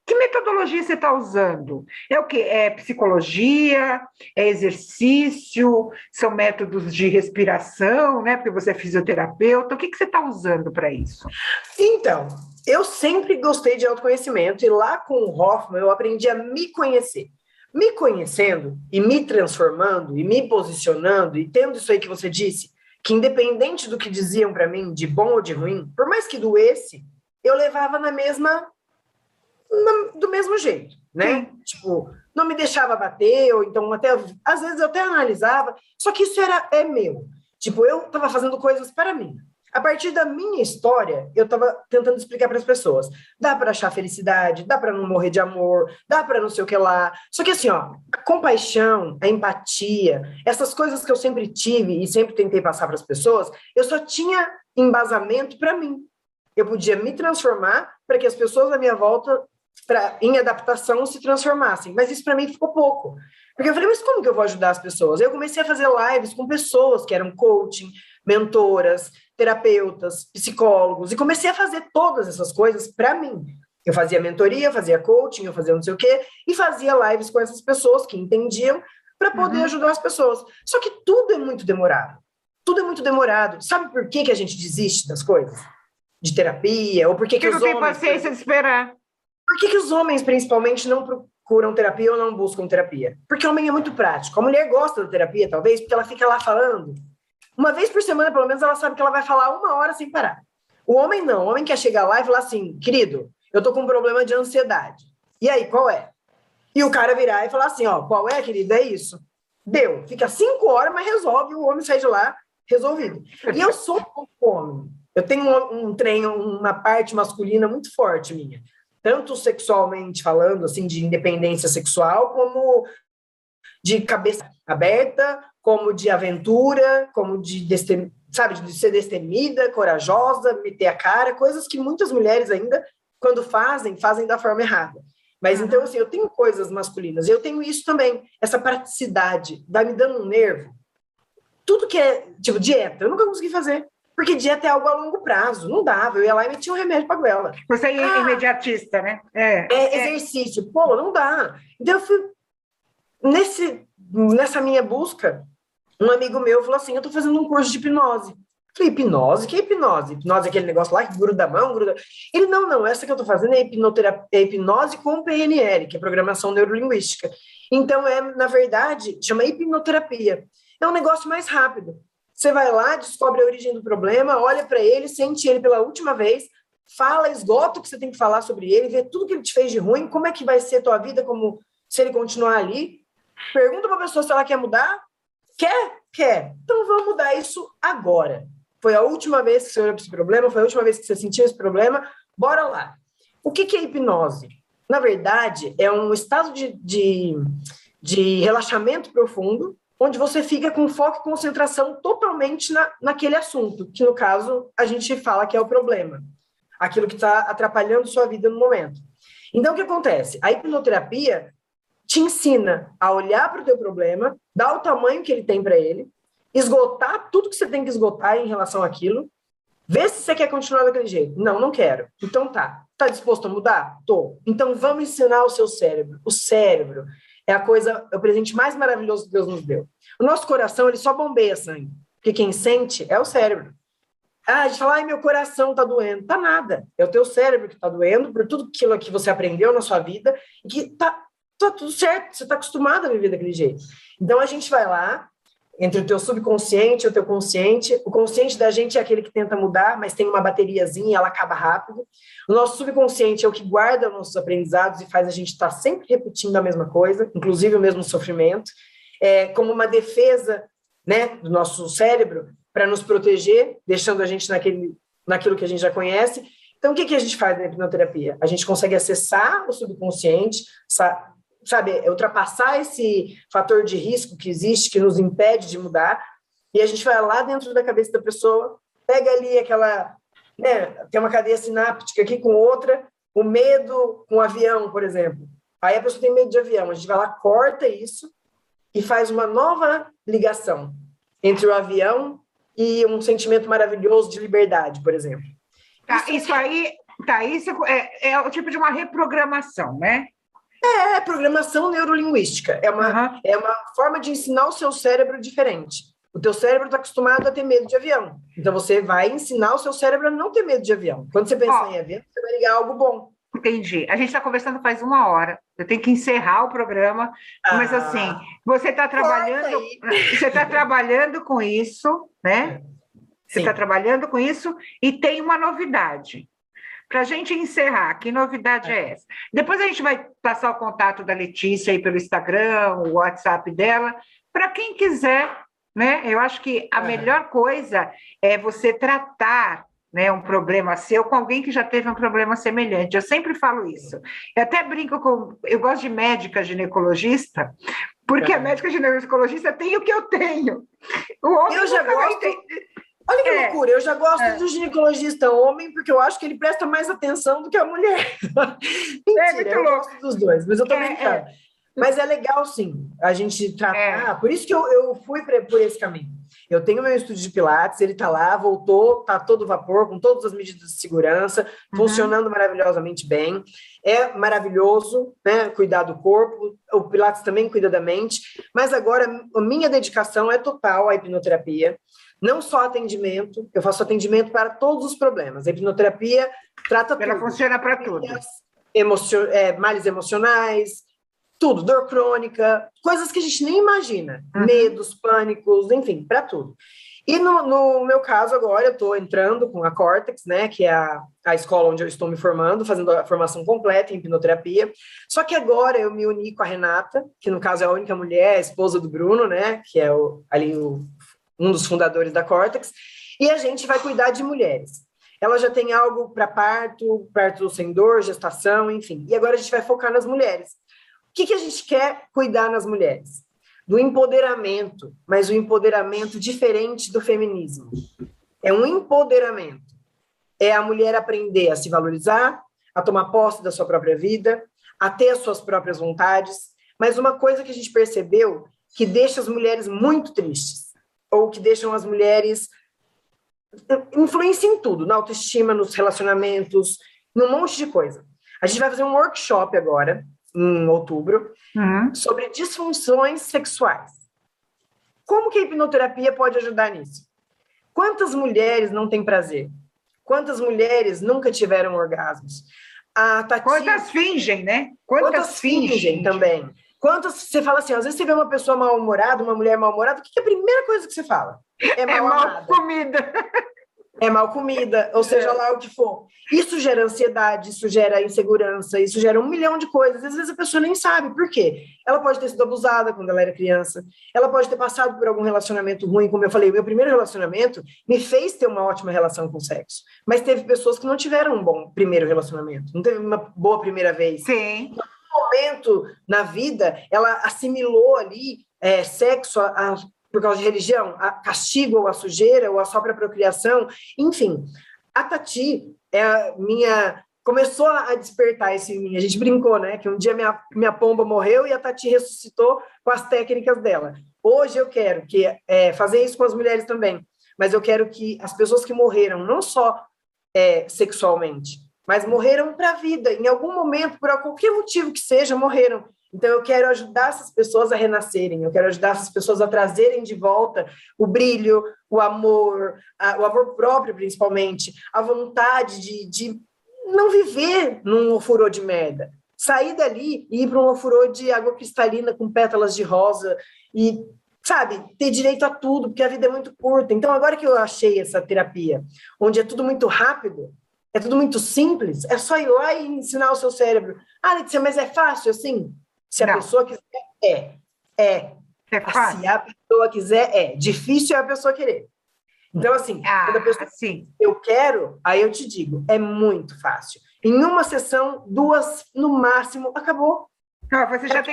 Que metodologia você está usando? É o quê? É psicologia? É exercício? São métodos de respiração, né? Porque você é fisioterapeuta. O que você está usando para isso? Então, eu sempre gostei de autoconhecimento e lá com o Hoffman eu aprendi a me conhecer. Me conhecendo e me transformando e me posicionando e tendo isso aí que você disse, que independente do que diziam para mim, de bom ou de ruim, por mais que doesse, eu levava do mesmo jeito, né? Sim. Tipo, não me deixava bater, ou então até, às vezes eu até analisava, só que isso é meu. Tipo, eu estava fazendo coisas para mim. A partir da minha história, eu estava tentando explicar para as pessoas. Dá para achar felicidade, dá para não morrer de amor, dá para não sei o que lá. Só que assim, ó, a compaixão, a empatia, essas coisas que eu sempre tive e sempre tentei passar para as pessoas, eu só tinha embasamento para mim. Eu podia me transformar para que as pessoas à minha volta, em adaptação, se transformassem. Mas isso para mim ficou pouco. Porque eu falei, mas como que eu vou ajudar as pessoas? Eu comecei a fazer lives com pessoas que eram coaching, mentoras, terapeutas, psicólogos, e comecei a fazer todas essas coisas para mim. Eu fazia mentoria, fazia coaching, eu fazia não sei o quê, e fazia lives com essas pessoas que entendiam para poder ajudar as pessoas. Só que tudo é muito demorado. Tudo é muito demorado. Sabe por que a gente desiste das coisas? De terapia, ou por que os não tem homens... paciência de esperar. Por que os homens, principalmente, não procuram terapia ou não buscam terapia? Porque o homem é muito prático. A mulher gosta da terapia, talvez, porque ela fica lá falando. Uma vez por semana, pelo menos, ela sabe que ela vai falar 1 hora sem parar. O homem não. O homem quer chegar lá e falar assim, querido, eu tô com um problema de ansiedade. E aí, qual é? E o cara virar e falar assim, ó, qual é, querido? É isso. Deu. Fica 5 horas, mas resolve. O homem sai de lá resolvido. E eu sou um pouco homem. Eu tenho uma parte masculina muito forte minha. Tanto sexualmente falando, assim, de independência sexual, como de cabeça aberta, como de aventura, como de ser destemida, corajosa, meter a cara, coisas que muitas mulheres ainda, quando fazem da forma errada. Mas então, assim, eu tenho coisas masculinas, eu tenho isso também, essa praticidade, vai me dando um nervo. Tudo que é, tipo, dieta, eu nunca consegui fazer. Porque dieta é algo a longo prazo, não dava. Eu ia lá e metia um remédio para goela. Você é imediatista, né? Exercício. Pô, não dá. Então, eu fui... Nessa minha busca, um amigo meu falou assim, eu tô fazendo um curso de hipnose. Eu falei, hipnose? Que é hipnose? Hipnose é aquele negócio lá que gruda a mão, gruda... Ele, não, essa que eu tô fazendo é hipnose com PNL, que é programação neurolinguística. Então, na verdade, chama hipnoterapia. É um negócio mais rápido. Você vai lá, descobre a origem do problema, olha para ele, sente ele pela última vez, fala, esgota o que você tem que falar sobre ele, vê tudo que ele te fez de ruim, como é que vai ser a tua vida como se ele continuar ali. Pergunta para a pessoa se ela quer mudar. Quer. Então vamos mudar isso agora. Foi a última vez que você olhou para esse problema, foi a última vez que você sentiu esse problema, bora lá. O que é hipnose? Na verdade, é um estado de relaxamento profundo, onde você fica com foco e concentração totalmente naquele assunto, que no caso a gente fala que é o problema, aquilo que está atrapalhando sua vida no momento. Então, o que acontece? A hipnoterapia te ensina a olhar para o teu problema, dar o tamanho que ele tem para ele, esgotar tudo que você tem que esgotar em relação àquilo, ver se você quer continuar daquele jeito. Não quero. Então tá. Tá disposto a mudar? Tô. Então vamos ensinar o seu cérebro. O cérebro é o presente mais maravilhoso que Deus nos deu. O nosso coração, ele só bombeia sangue. Porque quem sente é o cérebro. A gente fala, meu coração tá doendo. Tá nada. É o teu cérebro que tá doendo por tudo aquilo que você aprendeu na sua vida e que tá tudo certo. Você tá acostumado a viver daquele jeito. Então, a gente vai lá, entre o teu subconsciente e o teu consciente. O consciente da gente é aquele que tenta mudar, mas tem uma bateriazinha e ela acaba rápido. O nosso subconsciente é o que guarda os nossos aprendizados e faz a gente estar sempre repetindo a mesma coisa, inclusive o mesmo sofrimento, como uma defesa, né, do nosso cérebro para nos proteger, deixando a gente naquilo que a gente já conhece. Então, o que a gente faz na hipnoterapia? A gente consegue acessar o subconsciente, ultrapassar esse fator de risco que existe, que nos impede de mudar, e a gente vai lá dentro da cabeça da pessoa, pega ali aquela, tem uma cadeia sináptica aqui com outra, o medo com o avião, por exemplo. Aí a pessoa tem medo de avião, a gente vai lá, corta isso e faz uma nova ligação entre o avião e um sentimento maravilhoso de liberdade, por exemplo. Isso é o tipo de uma reprogramação, né? É programação neurolinguística. É uma forma de ensinar o seu cérebro diferente. O teu cérebro está acostumado a ter medo de avião. Então, você vai ensinar o seu cérebro a não ter medo de avião. Quando você pensar em avião, você vai ligar algo bom. Entendi. A gente está conversando faz 1 hora. Eu tenho que encerrar o programa. Mas, assim, você está trabalhando com isso, né? Você está trabalhando com isso e tem uma novidade. para a gente encerrar, que novidade é essa? Depois a gente vai passar o contato da Letícia aí pelo Instagram, o WhatsApp dela, para quem quiser, né? Eu acho que a melhor coisa é você tratar, né, um problema seu com alguém que já teve um problema semelhante. Eu sempre falo isso. Eu até brinco com... Eu gosto de médica ginecologista, porque a médica ginecologista tem o que eu tenho. O homem eu já gosto... tem... Olha que loucura, eu já gosto do ginecologista homem, porque eu acho que ele presta mais atenção do que a mulher. Mentira, eu gosto dos dois, mas eu tô brincando. Mas é legal, sim, a gente tratar. Por isso que eu fui por esse caminho. Eu tenho meu estúdio de Pilates, ele tá lá, voltou, tá todo vapor, com todas as medidas de segurança, funcionando maravilhosamente bem. É maravilhoso, né, cuidar do corpo, o Pilates também cuida da mente, mas agora a minha dedicação é total à hipnoterapia. Não só atendimento, eu faço atendimento para todos os problemas. A hipnoterapia trata tudo. Ela funciona para tudo. Males emocionais, tudo, dor crônica, coisas que a gente nem imagina. Medos, pânicos, enfim, para tudo. E no meu caso agora, eu estou entrando com a Cortex, né, que é a escola onde eu estou me formando, fazendo a formação completa em hipnoterapia. Só que agora eu me uni com a Renata, que no caso é a única mulher, a esposa do Bruno, né, que é um dos fundadores da Cortex, e a gente vai cuidar de mulheres. Ela já tem algo para parto sem dor, gestação, enfim. E agora a gente vai focar nas mulheres. O que a gente quer cuidar nas mulheres? Do empoderamento, mas o empoderamento diferente do feminismo. É um empoderamento. É a mulher aprender a se valorizar, a tomar posse da sua própria vida, a ter as suas próprias vontades, mas uma coisa que a gente percebeu que deixa as mulheres muito tristes, ou que deixam as mulheres... Influenciam em tudo, na autoestima, nos relacionamentos, num monte de coisa. A gente vai fazer um workshop agora, em outubro, sobre disfunções sexuais. Como que a hipnoterapia pode ajudar nisso? Quantas mulheres não têm prazer? Quantas mulheres nunca tiveram orgasmos? A Tati... Quantas fingem, né? Quantas fingem também? Quantas você fala assim, às vezes você vê uma pessoa mal-humorada, uma mulher mal-humorada, o que é a primeira coisa que você fala? É mal comida. É mal comida, ou seja lá o que for. Isso gera ansiedade, isso gera insegurança, isso gera 1 milhão de coisas. Às vezes a pessoa nem sabe por quê. Ela pode ter sido abusada quando ela era criança, ela pode ter passado por algum relacionamento ruim, como eu falei, o meu primeiro relacionamento me fez ter uma ótima relação com o sexo. Mas teve pessoas que não tiveram um bom primeiro relacionamento, não teve uma boa primeira vez. Sim. Momento na vida, ela assimilou ali sexo por causa de religião, a castigo ou a sujeira ou a só para procriação, enfim. A Tati começou a despertar isso em mim. A gente brincou, né? Que um dia minha pomba morreu e a Tati ressuscitou com as técnicas dela. Hoje eu quero fazer isso com as mulheres também, mas eu quero que as pessoas que morreram, não só sexualmente, mas morreram para a vida. Em algum momento, por qualquer motivo que seja, morreram. Então, eu quero ajudar essas pessoas a renascerem, eu quero ajudar essas pessoas a trazerem de volta o brilho, o amor próprio, principalmente, a vontade de não viver num ofurô de merda. Sair dali e ir para um ofurô de água cristalina com pétalas de rosa e, sabe, ter direito a tudo, porque a vida é muito curta. Então, agora que eu achei essa terapia, onde é tudo muito rápido, é tudo muito simples, é só ir lá e ensinar o seu cérebro. Ah, Letícia, mas é fácil assim? Se a pessoa quiser, É fácil. Se a pessoa quiser, Difícil é a pessoa querer. Então, assim, quando a pessoa eu quero, aí eu te digo, é muito fácil. Em uma sessão, 2, no máximo, acabou. Não, você já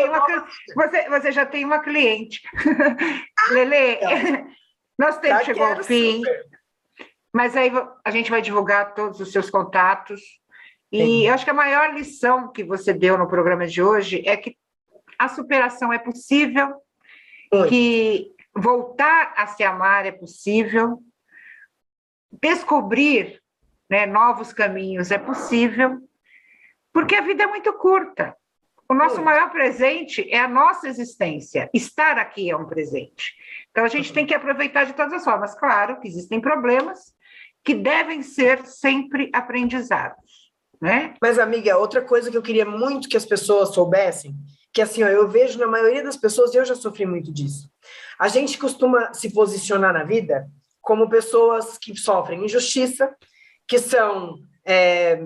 tem uma cliente. Lelê, nosso tempo chegou ao fim. Super. Mas aí a gente vai divulgar todos os seus contatos. E eu acho que a maior lição que você deu no programa de hoje é que a superação é possível, que voltar a se amar é possível, descobrir, né, novos caminhos é possível, porque a vida é muito curta. O nosso maior presente é a nossa existência. Estar aqui é um presente. Então, a gente tem que aproveitar de todas as formas. Claro que existem problemas que devem ser sempre aprendizados, né? Mas, amiga, outra coisa que eu queria muito que as pessoas soubessem, que assim, eu vejo na maioria das pessoas, e eu já sofri muito disso, a gente costuma se posicionar na vida como pessoas que sofrem injustiça, que são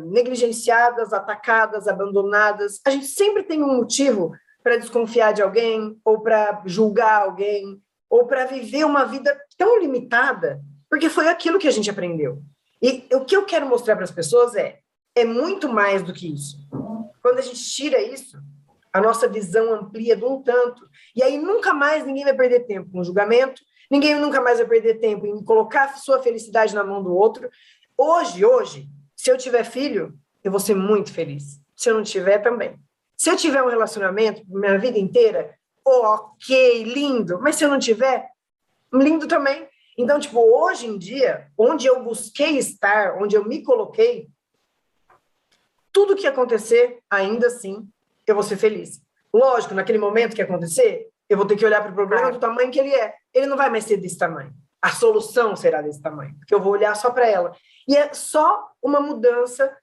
negligenciadas, atacadas, abandonadas. A gente sempre tem um motivo para desconfiar de alguém, ou para julgar alguém, ou para viver uma vida tão limitada, porque foi aquilo que a gente aprendeu. E o que eu quero mostrar para as pessoas é muito mais do que isso. Quando a gente tira isso, a nossa visão amplia de um tanto, e aí nunca mais ninguém vai perder tempo com julgamento, ninguém nunca mais vai perder tempo em colocar a sua felicidade na mão do outro. Hoje, se eu tiver filho, eu vou ser muito feliz. Se eu não tiver, também. Se eu tiver um relacionamento minha vida inteira, ok, lindo, mas se eu não tiver, lindo também. Então, tipo, hoje em dia, onde eu busquei estar, onde eu me coloquei, tudo que acontecer, ainda assim, eu vou ser feliz. Lógico, naquele momento que acontecer, eu vou ter que olhar para o problema do tamanho que ele é. Ele não vai mais ser desse tamanho. A solução será desse tamanho, porque eu vou olhar só para ela. E é só uma mudança,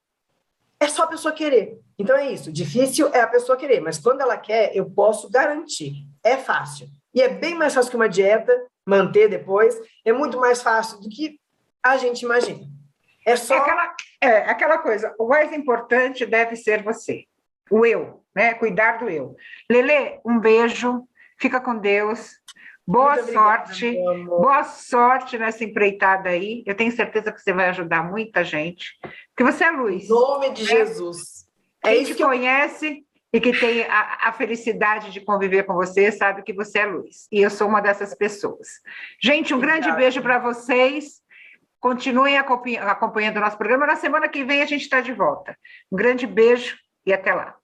é só a pessoa querer. Então é isso, difícil é a pessoa querer, mas quando ela quer, eu posso garantir. É fácil. E é bem mais fácil que uma dieta, manter depois, é muito mais fácil do que a gente imagina. É só... aquela coisa, o mais importante deve ser você, o eu, né? Cuidar do eu. Lelê, um beijo, fica com Deus, boa sorte, boa sorte nessa empreitada aí, eu tenho certeza que você vai ajudar muita gente, porque você é luz. Em nome de Jesus. Quem te conhece e que tem a felicidade de conviver com você, sabe que você é luz. E eu sou uma dessas pessoas. Gente, um grande beijo para vocês. Continuem acompanhando o nosso programa. Na semana que vem a gente está de volta. Um grande beijo e até lá.